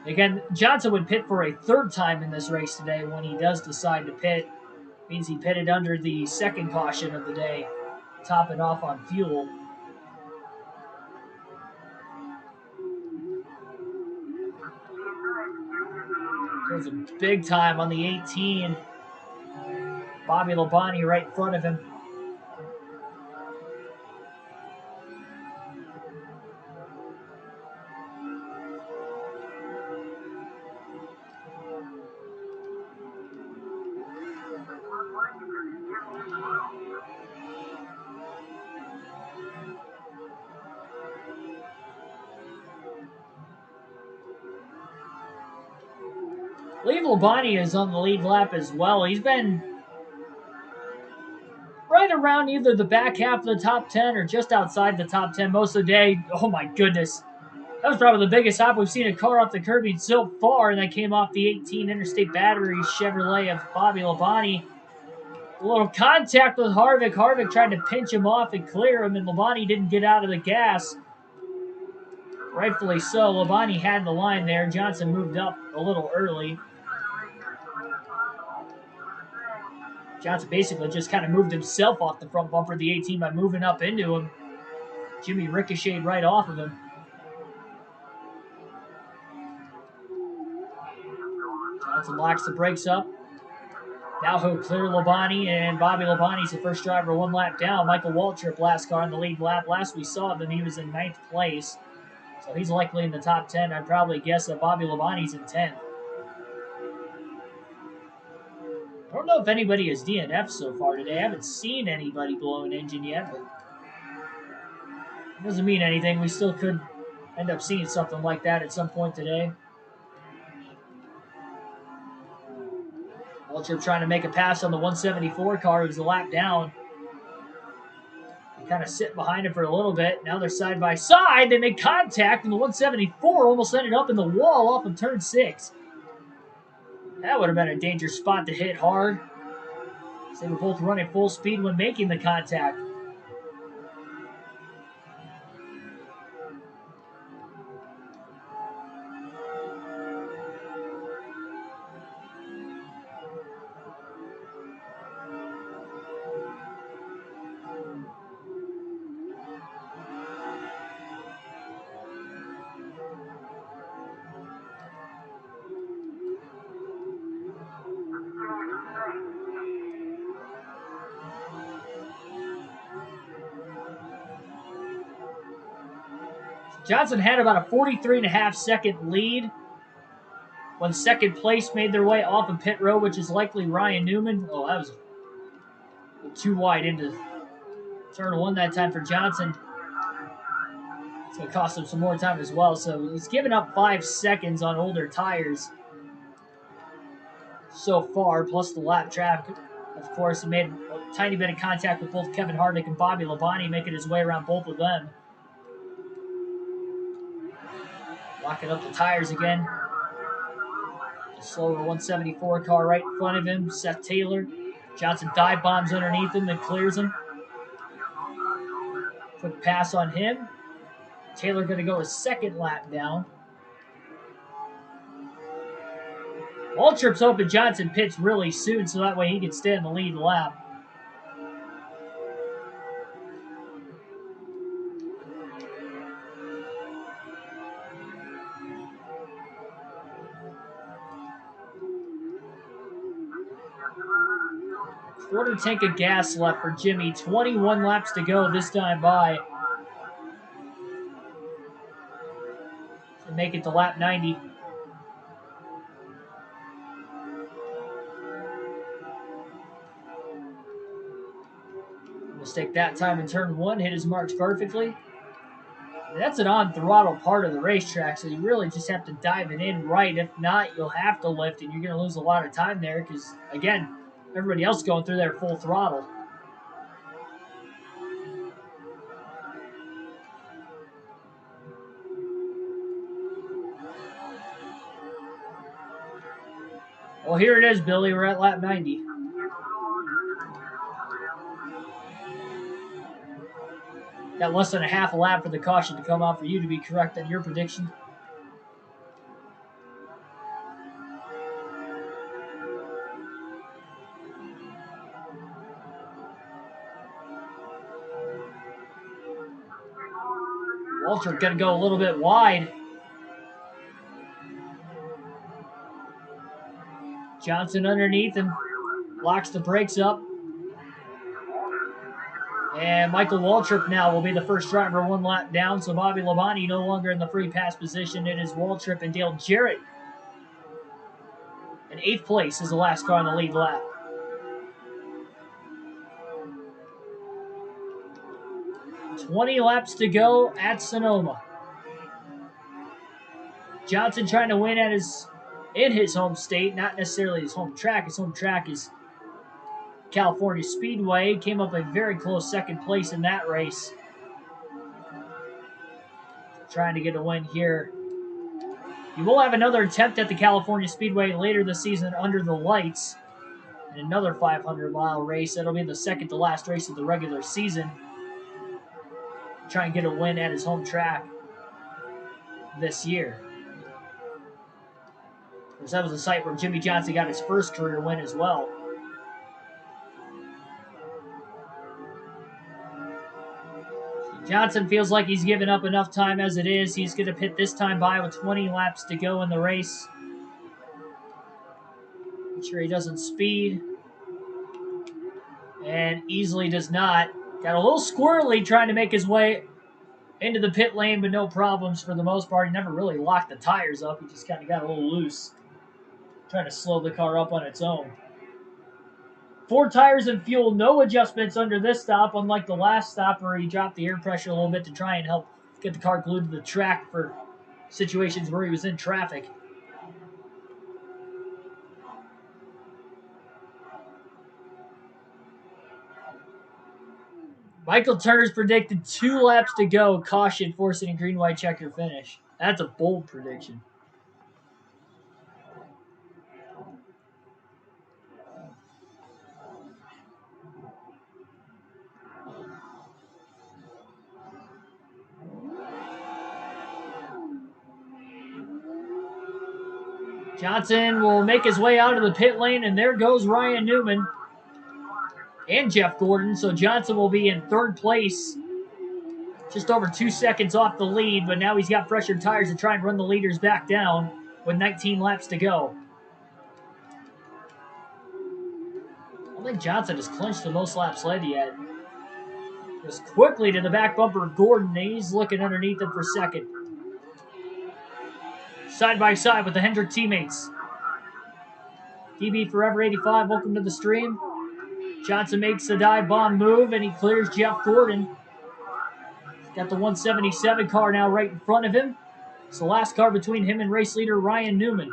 Again, Johnson would pit for a 3rd time in this race today when he does decide to pit. Means he pitted under the second caution of the day, topping off on fuel. There's a big time on the 18. Bobby Labonte right in front of him. I believe Labonte is on the lead lap as well. He's been right around either the back half of the top 10 or just outside the top 10 most of the day. Oh my goodness. That was probably the biggest hop we've seen a car off the curbing so far, and that came off the 18 Interstate Battery Chevrolet of Bobby Labonte. A little contact with Harvick. Harvick tried to pinch him off and clear him, and Labonte didn't get out of the gas. Rightfully so. Labonte had the line there. Johnson moved up a little early. Johnson basically just kind of moved himself off the front bumper of the 18 by moving up into him. Jimmy ricocheted right off of him. Johnson locks the brakes up. Now he'll clear Labonte, and Bobby Labonte's the first driver 1 lap down. Michael Waltrip, last car in the lead lap. Last we saw him, he was in 9th place. So he's likely in the top 10. I'd probably guess that Bobby Labonte's in 10th. I don't know if anybody has DNF so far today. I haven't seen anybody blow an engine yet, but it doesn't mean anything. We still could end up seeing something like that at some point today. Waltrip trying to make a pass on the 174 car, who's a lap down. They kind of sit behind him for a little bit. Now they're side by side. They make contact, and the 174 almost ended up in the wall off of turn 6. That would have been a dangerous spot to hit hard. They were both running full speed when making the contact. Johnson had about a 43.5-second lead when second place made their way off of pit road, which is likely Ryan Newman. Oh, that was too wide into turn one that time for Johnson. It's going to cost him some more time as well. So he's given up 5 seconds on older tires so far, plus the lap traffic. Of course, he made a tiny bit of contact with both Kevin Harvick and Bobby Labonte, making his way around both of them. Locking up the tires again. The slower 174 car right in front of him, Seth Taylor. Johnson dive bombs underneath him and clears him. Quick pass on him. Taylor going to go a second lap down. Waltrip's hoping Johnson pits really soon so that way he can stay in the lead lap. Quarter tank of gas left for Jimmy. 21 laps to go this time by. To make it to lap 90. Mistake that time in turn one. Hit his marks perfectly. That's an on-throttle part of the racetrack, so you really just have to dive it in right. If not, you'll have to lift, and you're going to lose a lot of time there because, again, everybody else going through there full throttle. Well, here it is, Billy. We're at lap 90. Got less than a half a lap for the caution to come out for you to be correct on your prediction. Walter going to go a little bit wide. Johnson underneath him. Locks the brakes up. And Michael Waltrip now will be the first driver one lap down, so Bobby Labonte no longer in the free pass position. It is Waltrip and Dale Jarrett. In 8th place is the last car on the lead lap. "20 laps to go at Sonoma." Johnson trying to win in his home state, not necessarily his home track. His home track is California Speedway. Came up a very close second place in that race. Trying to get a win here. You will have another attempt at the California Speedway later this season under the lights. And another 500-mile race. That'll be the second to last race of the regular season. Try and get a win at his home track this year. Because that was a site where Jimmy Johnson got his first career win as well. Johnson feels like he's given up enough time as it is. He's going to pit this time by with 20 laps to go in the race. Make sure he doesn't speed. And easily does not. Got a little squirrely trying to make his way into the pit lane, but no problems for the most part. He never really locked the tires up. He just kind of got a little loose. Trying to slow the car up on its own. 4 tires and fuel, no adjustments under this stop, unlike the last stop where he dropped the air pressure a little bit to try and help get the car glued to the track for situations where he was in traffic. Michael Turner's predicted 2 laps to go. Caution forcing a green-white checker finish. That's a bold prediction. Johnson will make his way out of the pit lane, and there goes Ryan Newman and Jeff Gordon. So Johnson will be in 3rd place, just over 2 seconds off the lead, but now he's got fresher tires to try and run the leaders back down with 19 laps to go. I don't think Johnson has clinched the most laps led yet. Goes quickly to the back bumper of Gordon, and he's looking underneath him for second. Side by side with the Hendrick teammates. DB Forever 85, welcome to the stream. Johnson makes the dive bomb move, and he clears Jeff Gordon. He's got the 177 car now right in front of him. It's the last car between him and race leader Ryan Newman.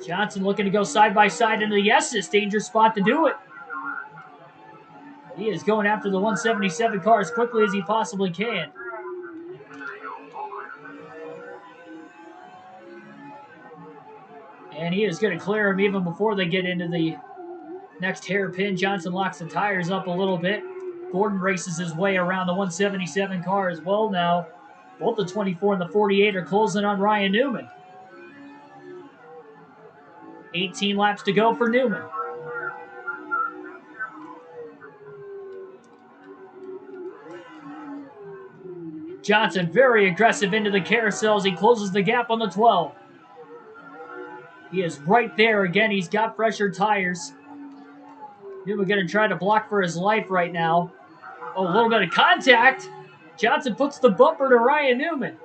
Johnson looking to go side by side into the Yes, dangerous spot to do it. He is going after the 177 car as quickly as he possibly can. And he is going to clear him even before they get into the next hairpin. Johnson locks the tires up a little bit. Gordon races his way around the 177 car as well now. Both the 24 and the 48 are closing on Ryan Newman. 18 laps to go for Newman. Johnson very aggressive into the carousels. He closes the gap on the 12. He is right there again. He's got fresher tires. Newman going to try to block for his life right now. Oh, a little bit of contact. Johnson puts the bumper to Ryan Newman.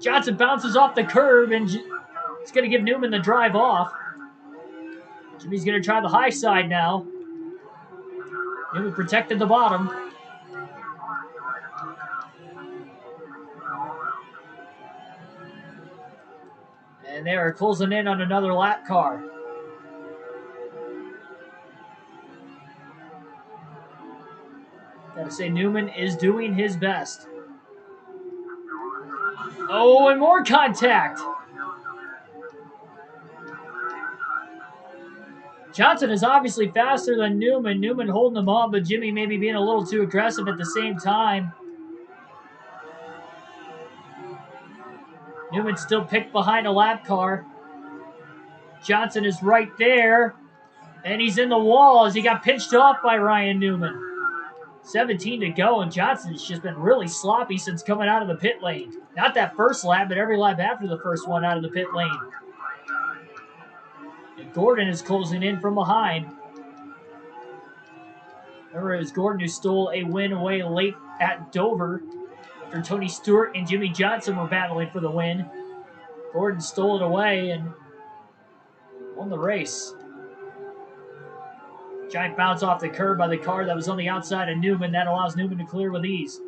Johnson bounces off the curb, and it's going to give Newman the drive off. Jimmy's going to try the high side now. Newman protected the bottom. And they are closing in on another lap car. Gotta say, Newman is doing his best. Oh, and more contact. Johnson is obviously faster than Newman. Newman holding him up, but Jimmy maybe being a little too aggressive at the same time. Newman still picked behind a lap car. Johnson is right there. And he's in the wall as he got pinched off by Ryan Newman. 17 to go, and Johnson's just been really sloppy since coming out of the pit lane. Not that first lap, but every lap after the first one out of the pit lane. And Gordon is closing in from behind. Remember, it was Gordon who stole a win away late at Dover after Tony Stewart and Jimmy Johnson were battling for the win. Gordon stole it away and won the race. Giant bounce off the curb by the car that was on the outside of Newman. That allows Newman to clear with ease.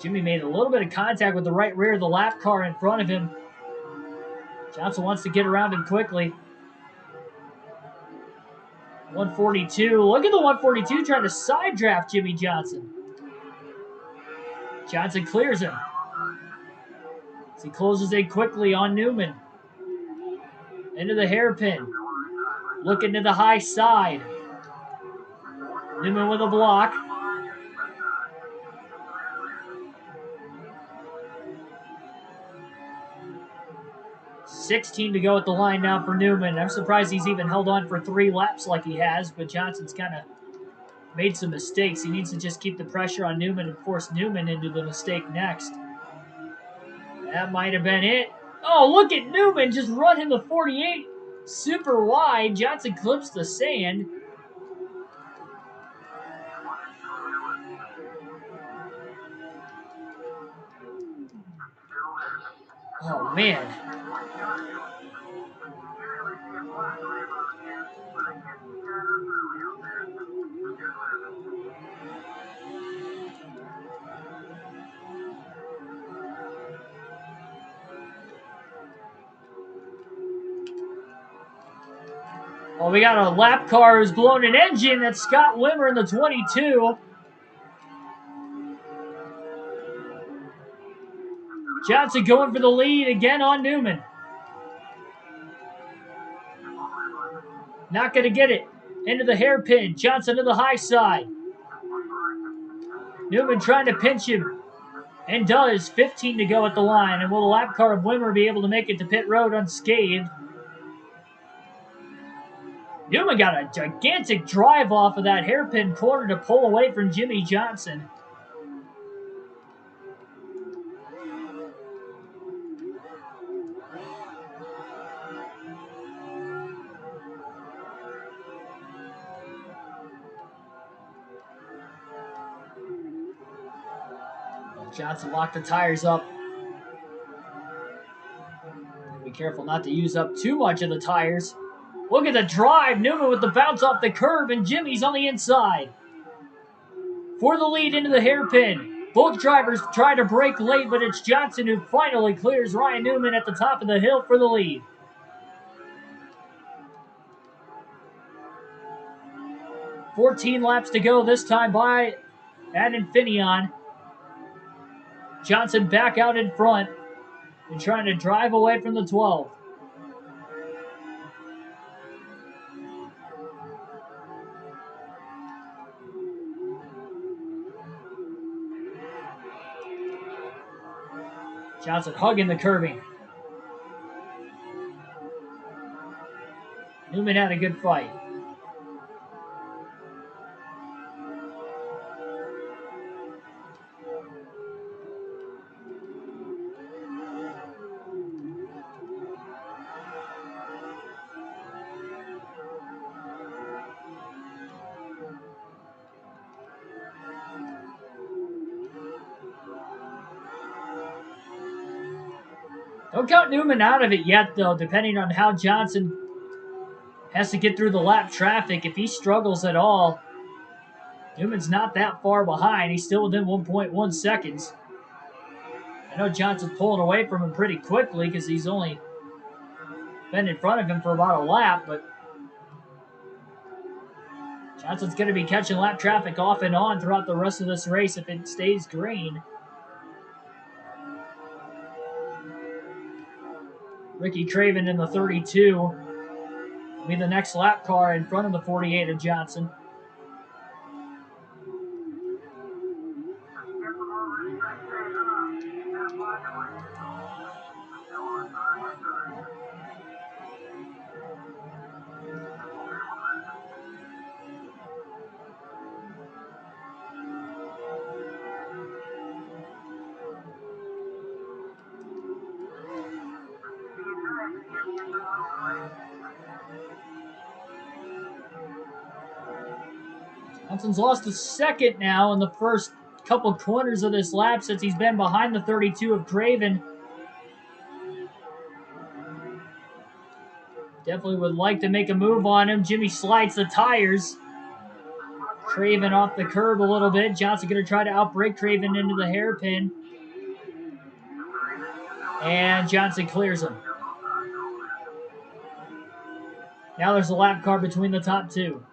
Jimmy made a little bit of contact with the right rear of the lap car in front of him. Johnson wants to get around him quickly. 142. Look at the 142 trying to side draft Jimmy Johnson. Johnson clears him. As he closes in quickly on Newman. Into the hairpin. Looking to the high side. Newman with a block. $16 to go at the line now for Newman. I'm surprised he's even held on for 3 laps like he has, but Johnson's kind of made some mistakes. He needs to just keep the pressure on Newman and force Newman into the mistake next. That might have been it. Oh, look at Newman just run him the 48 super wide. Johnson clips the sand. Oh, man. Well, we got a lap car who's blown an engine. That's Scott Wimmer in the 22. Johnson going for the lead again on Newman. Not going to get it. Into the hairpin. Johnson to the high side. Newman trying to pinch him. And does. 15 to go at the line. And will the lap car of Wimmer be able to make it to pit road unscathed? Newman got a gigantic drive off of that hairpin corner to pull away from Jimmy Johnson. Johnson locked the tires up. Be careful not to use up too much of the tires. Look at the drive. Newman with the bounce off the curb, and Jimmy's on the inside. For the lead into the hairpin. Both drivers try to brake late, but it's Johnson who finally clears Ryan Newman at the top of the hill for the lead. "14 laps to go this time by at Infineon. Johnson back out in front and trying to drive away from the 12. Johnson hugging the curbing. Newman had a good fight. Don't count Newman out of it yet, though, depending on how Johnson has to get through the lap traffic. If he struggles at all, Newman's not that far behind. He's still within 1.1 seconds. I know Johnson's pulling away from him pretty quickly because he's only been in front of him for about a lap, but Johnson's going to be catching lap traffic off and on throughout the rest of this race if it stays green. Ricky Craven in the 32 will be the next lap car in front of the 48 of Johnson. Johnson's lost a second now in the first couple corners of this lap since he's been behind the 32 of Craven. Definitely would like to make a move on him. Jimmy slides the tires. Craven off the curb a little bit. Johnson going to try to outbrake Craven into the hairpin. And Johnson clears him. Now there's a lap car between the top two.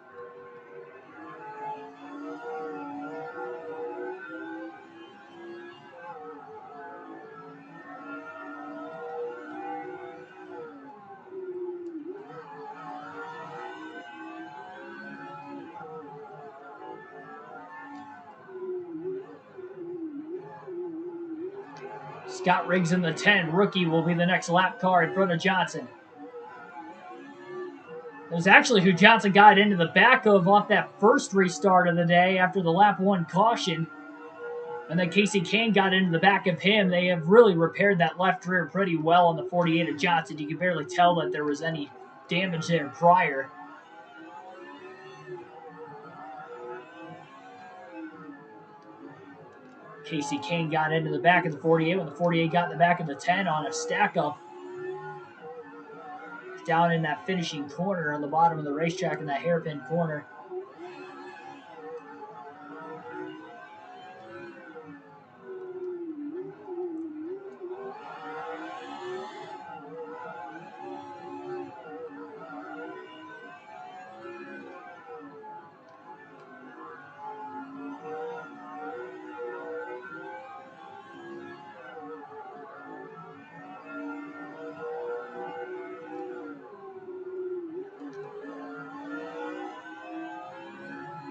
Scott Riggs in the 10. Rookie will be the next lap car in front of Johnson. It was actually who Johnson got into the back of off that first restart of the day after the lap 1 caution. And then Casey Kane got into the back of him. They have really repaired that left rear pretty well on the 48 of Johnson. You could barely tell that there was any damage there prior. Casey Kane got into the back of the 48 when the 48 got in the back of the 10 on a stack up. Down in that finishing corner on the bottom of the racetrack in that hairpin corner.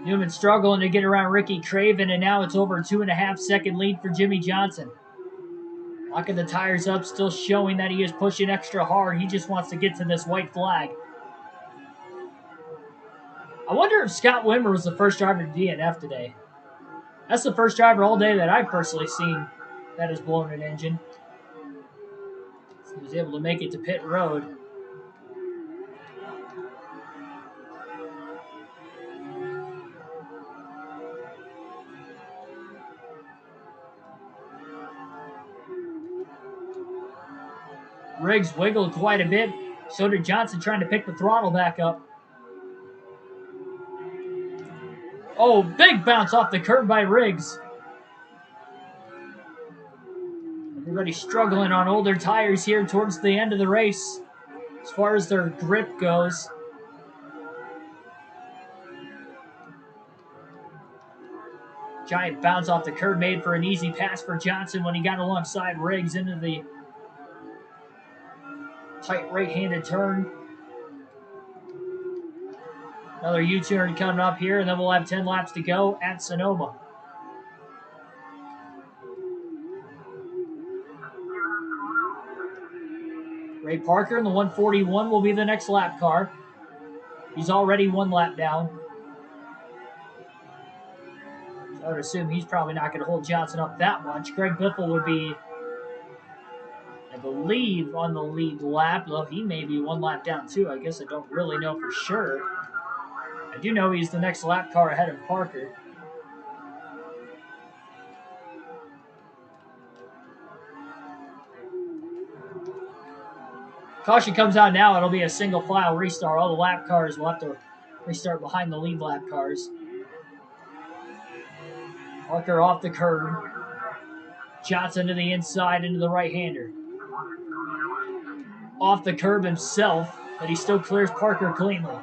Newman struggling to get around Ricky Craven, and now it's over a 2.5 second lead for Jimmy Johnson. Locking the tires up, still showing that he is pushing extra hard. He just wants to get to this white flag. I wonder if Scott Wimmer was the first driver to DNF today. That's the first driver all day that I've personally seen that has blown an engine. He was able to make it to pit road. Riggs wiggled quite a bit. So did Johnson, trying to pick the throttle back up. Oh, big bounce off the curb by Riggs. Everybody's struggling on older tires here towards the end of the race as far as their grip goes. Giant bounce off the curb made for an easy pass for Johnson when he got alongside Riggs into the tight right-handed turn. Another U-turn coming up here, and then we'll have 10 laps to go at Sonoma. Ray Parker in the 141 will be the next lap car. He's already 1 lap down. So I would assume he's probably not going to hold Johnson up that much. Greg Biffle would be, I believe, on the lead lap, though he may be 1 lap down too. I guess I don't really know for sure. I do know he's the next lap car ahead of Parker. Caution comes out now. It'll be a single file restart. All the lap cars will have to restart behind the lead lap cars. Parker off the curb. Johnson to the inside into the right-hander. Off the curb himself, but he still clears Parker cleanly.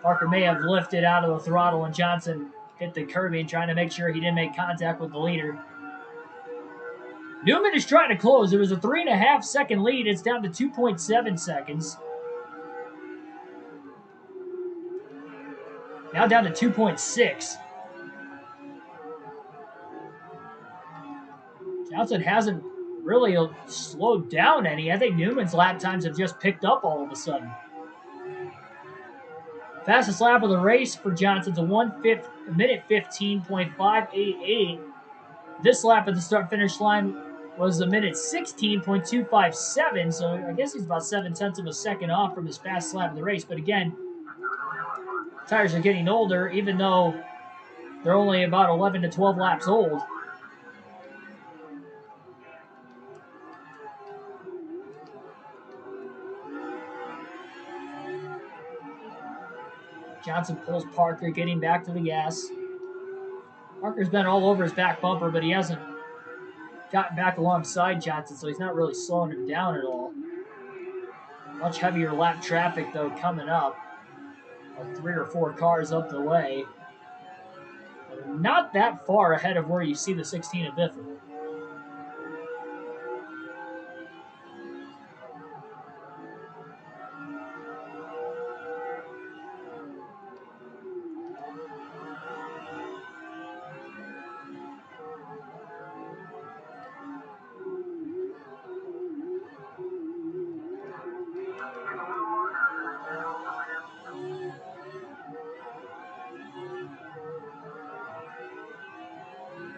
Parker may have lifted out of the throttle and Johnson hit the curbing, trying to make sure he didn't make contact with the leader. Newman is trying to close. It was a 3.5 second lead. It's down to 2.7 seconds. Now down to 2.6. Johnson hasn't really slowed down any. I think Newman's lap times have just picked up all of a sudden. Fastest lap of the race for Johnson's a 1:minute 15.588. This lap at the start-finish line was a minute 16.257, so I guess he's about 0.7 of a second off from his fastest lap of the race. But again, tires are getting older, even though they're only about 11 to 12 laps old. Johnson pulls Parker, getting back to the gas. Parker's been all over his back bumper, but he hasn't gotten back alongside Johnson, so he's not really slowing him down at all. Much heavier lap traffic, though, coming up. Like 3 or 4 cars up the way. But not that far ahead of where you see the 16 of Biffle.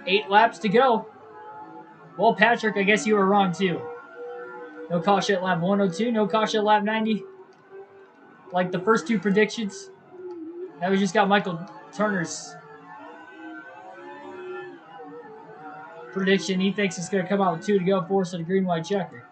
Eight laps to go. Well, Patrick, I guess you were wrong too. No caution at lap 102, no caution at lap 90. Like the first 2 predictions. Now we just got Michael Turner's prediction. He thinks it's going to come out with 2 to go, force it a green-white checker.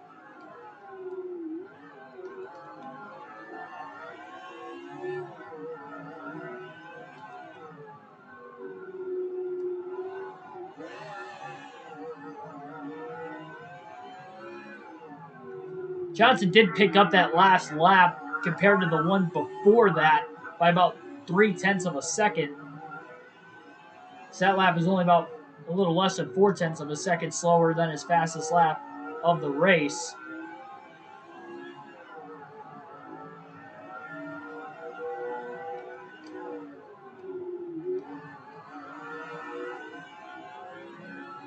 Johnson did pick up that last lap compared to the one before that by about 0.3 of a second. So that lap is only about a little less than 0.4 of a second slower than his fastest lap of the race.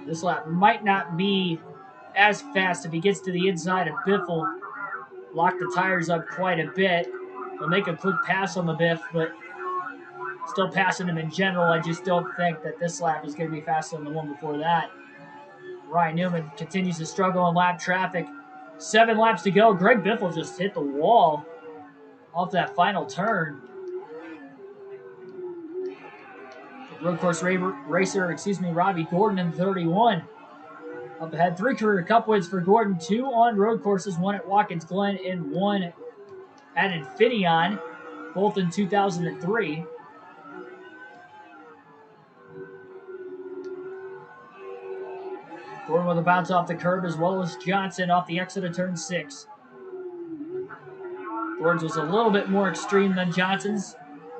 This lap might not be as fast if he gets to the inside of Biffle. Lock the tires up quite a bit. He'll make a quick pass on the Biff, but still passing him in general. I just don't think that this lap is going to be faster than the one before that. Ryan Newman continues to struggle on lap traffic. 7 laps to go. Greg Biffle just hit the wall off that final turn. Road course racer, Robbie Gordon in 31. Up ahead, 3 career Cup wins for Gordon, 2 on road courses, 1 at Watkins Glen and 1 at Infineon, both in 2003. Gordon with a bounce off the curb, as well as Johnson off the exit of turn 6. Gordon's was a little bit more extreme than Johnson's,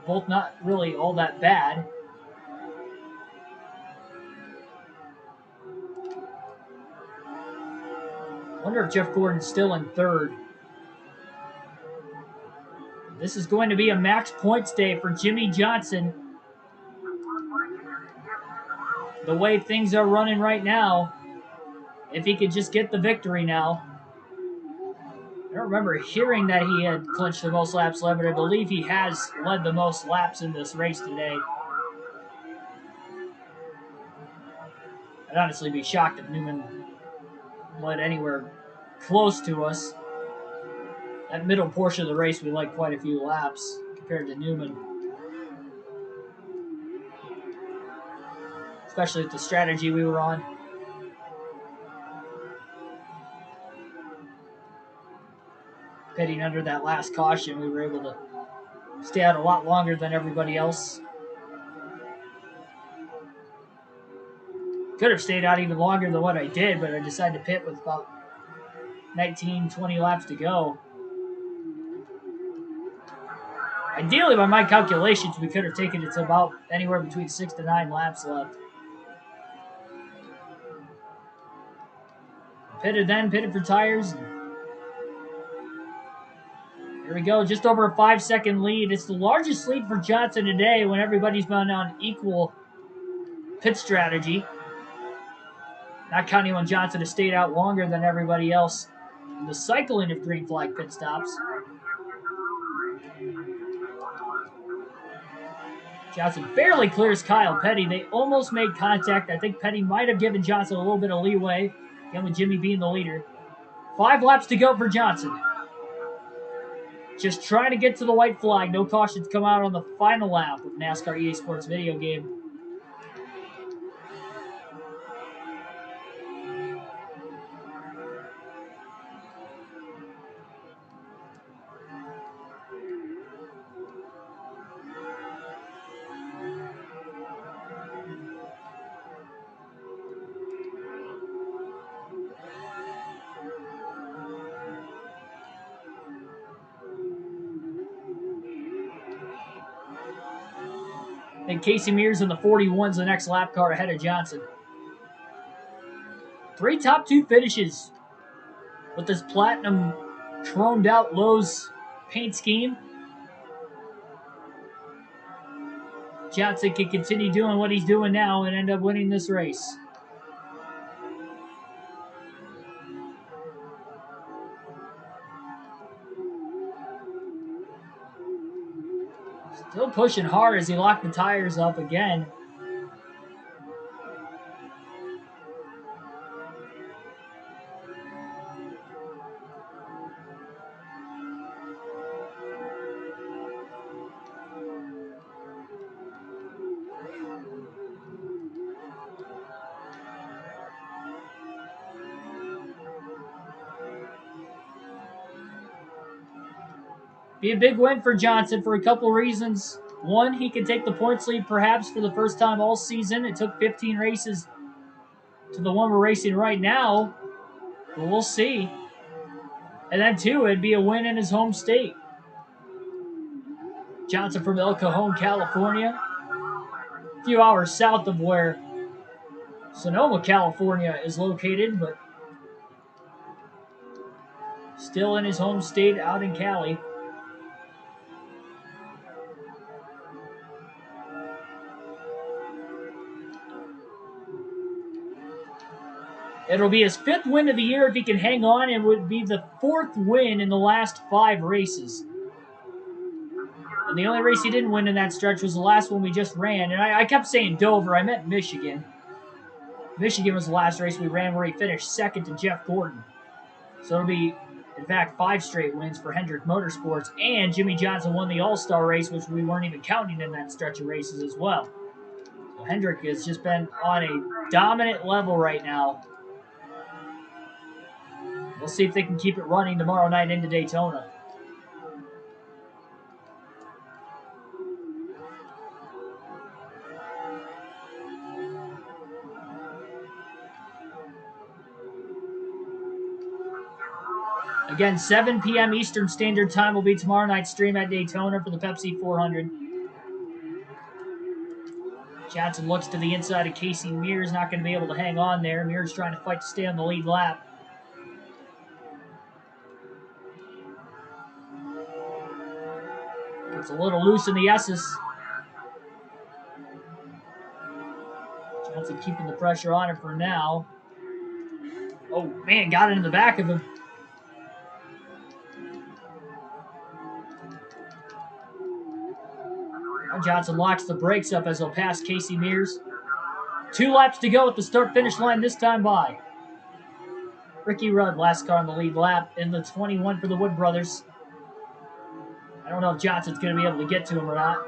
both not really all that bad. Wonder if Jeff Gordon's still in 3rd. This is going to be a max points day for Jimmy Johnson. The way things are running right now, if he could just get the victory now. I don't remember hearing that he had clinched the most laps led, but I believe he has led the most laps in this race today. I'd honestly be shocked if Newman led anywhere close to us. That middle portion of the race, we like quite a few laps compared to Newman. Especially with the strategy we were on. Pitting under that last caution, we were able to stay out a lot longer than everybody else. Could have stayed out even longer than what I did, but I decided to pit with about 19, 20 laps to go. Ideally, by my calculations, we could have taken it to about anywhere between 6 to 9 laps left. Pitted for tires. Here we go, just over a 5-second lead. It's the largest lead for Johnson today when everybody's been on equal pit strategy. Not counting when Johnson has stayed out longer than everybody else in the cycling of green flag pit stops. Johnson barely clears Kyle Petty. They almost made contact. I think Petty might have given Johnson a little bit of leeway, again with Jimmy being the leader. 5 laps to go for Johnson. Just trying to get to the white flag. No cautions come out on the final lap of NASCAR EA Sports video game. And Casey Mears in the 41's the next lap car ahead of Johnson. 3 top 2 finishes with this platinum chromed out Lowe's paint scheme. Johnson can continue doing what he's doing now and end up winning this race. Still pushing hard as he locked the tires up again. Be a big win for Johnson for a couple reasons. One, he can take the points lead perhaps for the first time all season. It took 15 races to the one we're racing right now, but we'll see. And then 2, it'd be a win in his home state. Johnson from El Cajon, California, a few hours south of where Sonoma, California is located, but still in his home state out in Cali. It'll be his 5th win of the year if he can hang on, and would be the 4th win in the last 5 races. And the only race he didn't win in that stretch was the last one we just ran. And I kept saying Dover. I meant Michigan. Michigan was the last race we ran where he finished 2nd to Jeff Gordon. So it'll be, in fact, 5 straight wins for Hendrick Motorsports. And Jimmy Johnson won the All-Star race, which we weren't even counting in that stretch of races as well. So Hendrick has just been on a dominant level right now. We'll see if they can keep it running tomorrow night into Daytona. Again, 7 p.m. Eastern Standard Time will be tomorrow night's stream at Daytona for the Pepsi 400. Johnson looks to the inside of Casey Mears, not going to be able to hang on there. Mears trying to fight to stay on the lead lap. It's a little loose in the S's. Johnson keeping the pressure on him for now. Oh, man, got it in the back of him. Now Johnson locks the brakes up as he'll pass Casey Mears. 2 laps to go at the start-finish line this time by. Ricky Rudd, last car on the lead lap in the 21 for the Wood Brothers. I don't know if Johnson's going to be able to get to him or not.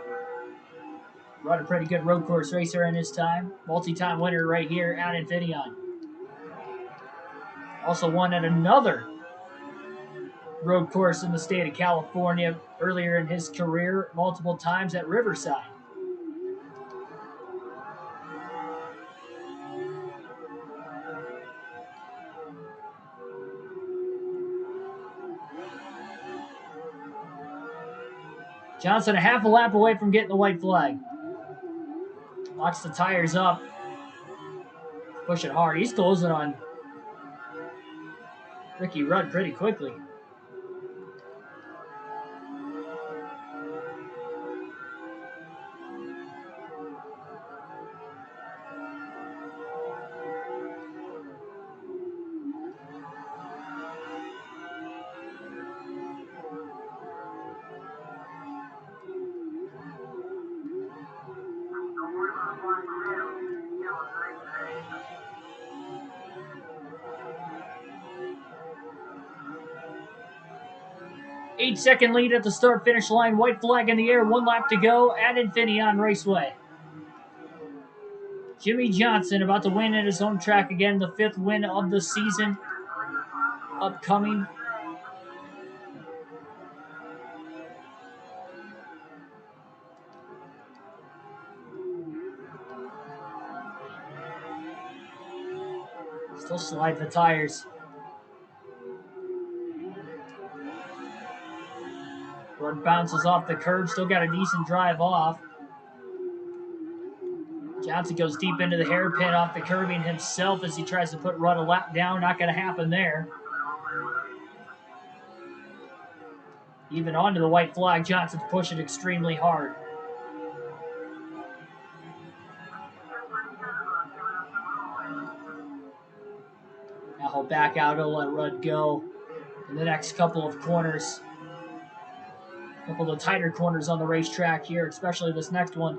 Rudd, a pretty good road course racer in his time. Multi-time winner right here at Infineon. Also won at another road course in the state of California earlier in his career, multiple times at Riverside. Johnson a half a lap away from getting the white flag. Locks the tires up. Pushing hard. He's closing on Ricky Rudd pretty quickly. Eight-second lead at the start-finish line. White flag in the air. 1 lap to go at Infineon Raceway. Jimmy Johnson about to win at his home track again. The 5th win of the season upcoming. Still slide the tires. Rudd bounces off the curb, still got a decent drive off. Johnson goes deep into the hairpin off the curbing himself as he tries to put Rudd a lap down. Not going to happen there. Even onto the white flag, Johnson's pushing extremely hard. Now he'll back out, he'll let Rudd go in the next couple of corners. A couple of the tighter corners on the racetrack here, especially this next one.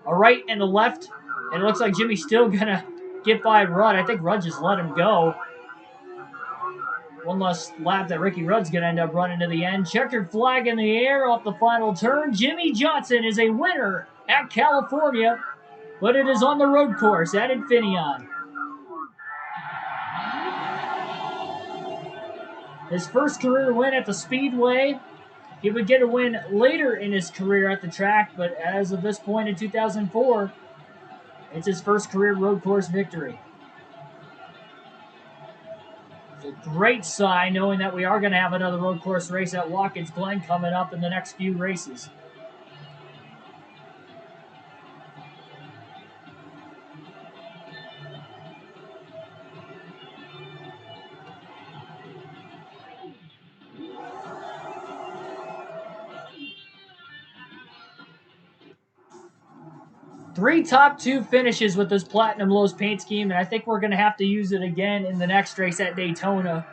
A right and a left, and it looks like Jimmy's still going to get by Rudd. I think Rudd just let him go. One less lap that Ricky Rudd's going to end up running to the end. Checkered flag in the air off the final turn. Jimmy Johnson is a winner at California, but it is on the road course at Infineon. His first career win at the Speedway. He would get a win later in his career at the track, but as of this point in 2004, it's his first career road course victory. It's a great sign knowing that we are going to have another road course race at Watkins Glen coming up in the next few races. Three top 2 finishes with this Platinum Lows paint scheme, and I think we're going to have to use it again in the next race at Daytona,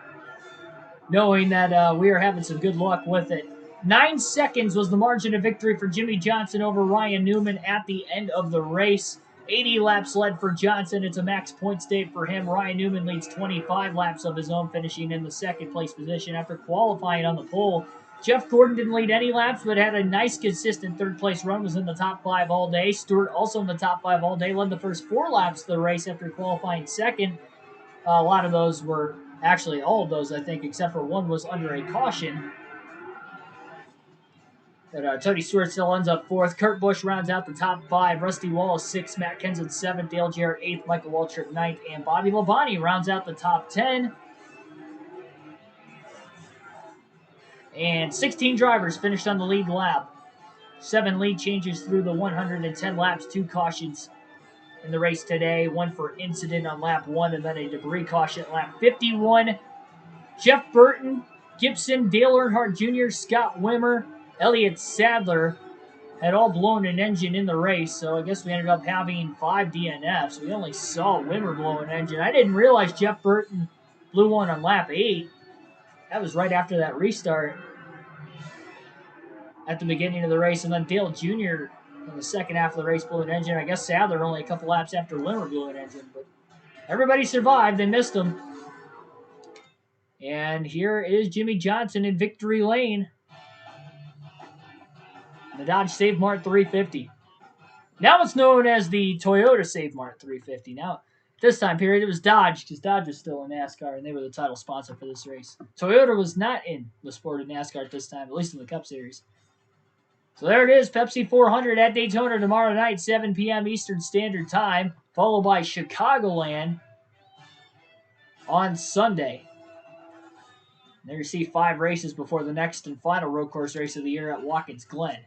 knowing that we are having some good luck with it. 9 seconds was the margin of victory for Jimmy Johnson over Ryan Newman at the end of the race. 80 laps led for Johnson. It's a max point state for him. Ryan Newman leads 25 laps of his own, finishing in the 2nd place position after qualifying on the pole. Jeff Gordon didn't lead any laps, but had a nice, consistent 3rd place run, was in the top 5 all day. Stewart also in the top 5 all day, led the first 4 laps of the race after qualifying 2nd. A lot of those were Actually, all of those, I think, except for one was under a caution. But Tony Stewart still ends up 4th. Kurt Busch rounds out the top 5. Rusty Wallace 6th. Matt Kenseth 7th. Dale Jarrett 8th. Michael Waltrip 9th. And Bobby Labonte rounds out the top 10. And 16 drivers finished on the lead lap. 7 lead changes through the 110 laps. 2 cautions in the race today. 1 for incident on lap 1 and then a debris caution at lap 51. Jeff Burton, Gibson, Dale Earnhardt Jr., Scott Wimmer, Elliott Sadler had all blown an engine in the race, so I guess we ended up having 5 DNFs. We only saw Wimmer blow an engine. I didn't realize Jeff Burton blew one on lap 8. That was right after that restart at the beginning of the race. And then Dale Jr. in the second half of the race blew an engine. I guess Sadler only a couple laps after Wimmer blew an engine. But everybody survived. They missed him. And here is Jimmy Johnson in victory lane. The Dodge Save Mart 350. Now it's known as the Toyota Save Mart 350. Now, this time period, it was Dodge, because Dodge was still in NASCAR, and they were the title sponsor for this race. Toyota was not in the sport of NASCAR at this time, at least in the Cup Series. So there it is, Pepsi 400 at Daytona tomorrow night, 7 p.m. Eastern Standard Time, followed by Chicagoland on Sunday. There you see 5 races before the next and final road course race of the year at Watkins Glen.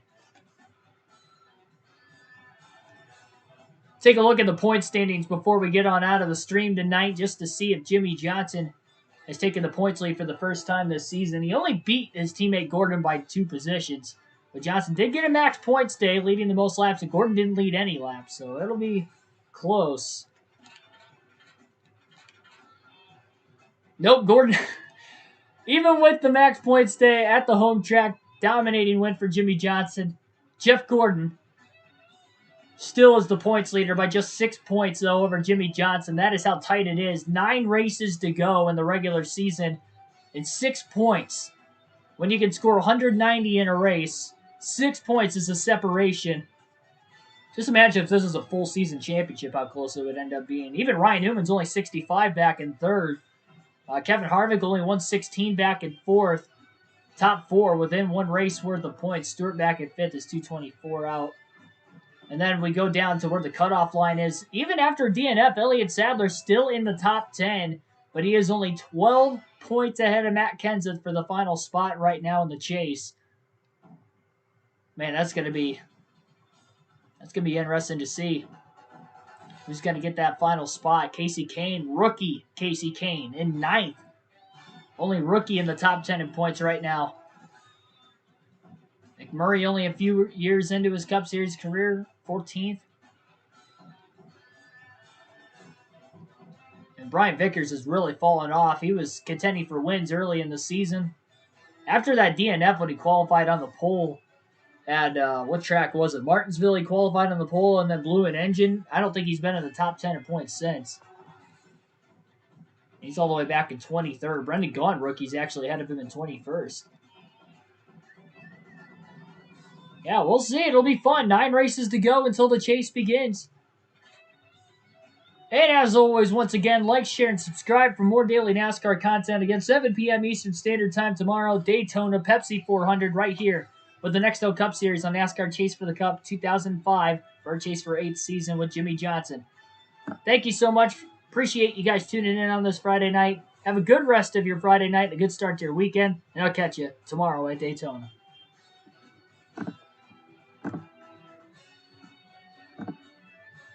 Take a look at the point standings before we get on out of the stream tonight just to see if Jimmy Johnson has taken the points lead for the first time this season. He only beat his teammate Gordon by 2 positions, but Johnson did get a max points day, leading the most laps, and Gordon didn't lead any laps, so it'll be close. Nope, Gordon, even with the max points day at the home track, dominating win for Jimmy Johnson. Jeff Gordon still is the points leader by just 6 points, though, over Jimmy Johnson. That is how tight it is. 9 races to go in the regular season and 6 points. When you can score 190 in a race, 6 points is a separation. Just imagine if this was a full season championship, how close it would end up being. Even Ryan Newman's only 65 back in 3rd. Kevin Harvick only 116 back in 4th. Top 4 within 1 race worth of points. Stewart back in 5th is 224 out. And then we go down to where the cutoff line is. Even after DNF, Elliott Sadler still in the top 10, but he is only 12 points ahead of Matt Kenseth for the final spot right now in the chase. Man, that's gonna be interesting to see who's gonna get that final spot. Casey Kane, rookie Casey Kane in 9th. Only rookie in the top 10 in points right now. McMurray only a few years into his Cup Series career, 14th. And Brian Vickers has really fallen off. He was contending for wins early in the season. After that DNF when he qualified on the pole at, what track was it? Martinsville, he qualified on the pole and then blew an engine. I don't think he's been in the top 10 in points since. He's all the way back in 23rd. Brendan Gaughan, rookies, actually ahead of him in 21st. Yeah, we'll see. It'll be fun. 9 races to go until the chase begins. And as always, once again, like, share, and subscribe for more daily NASCAR content. Again, 7 p.m. Eastern Standard Time tomorrow. Daytona Pepsi 400 right here with the Nextel Cup Series on NASCAR Chase for the Cup 2005 for our Chase for 8th season with Jimmy Johnson. Thank you so much. Appreciate you guys tuning in on this Friday night. Have a good rest of your Friday night, a good start to your weekend, and I'll catch you tomorrow at Daytona.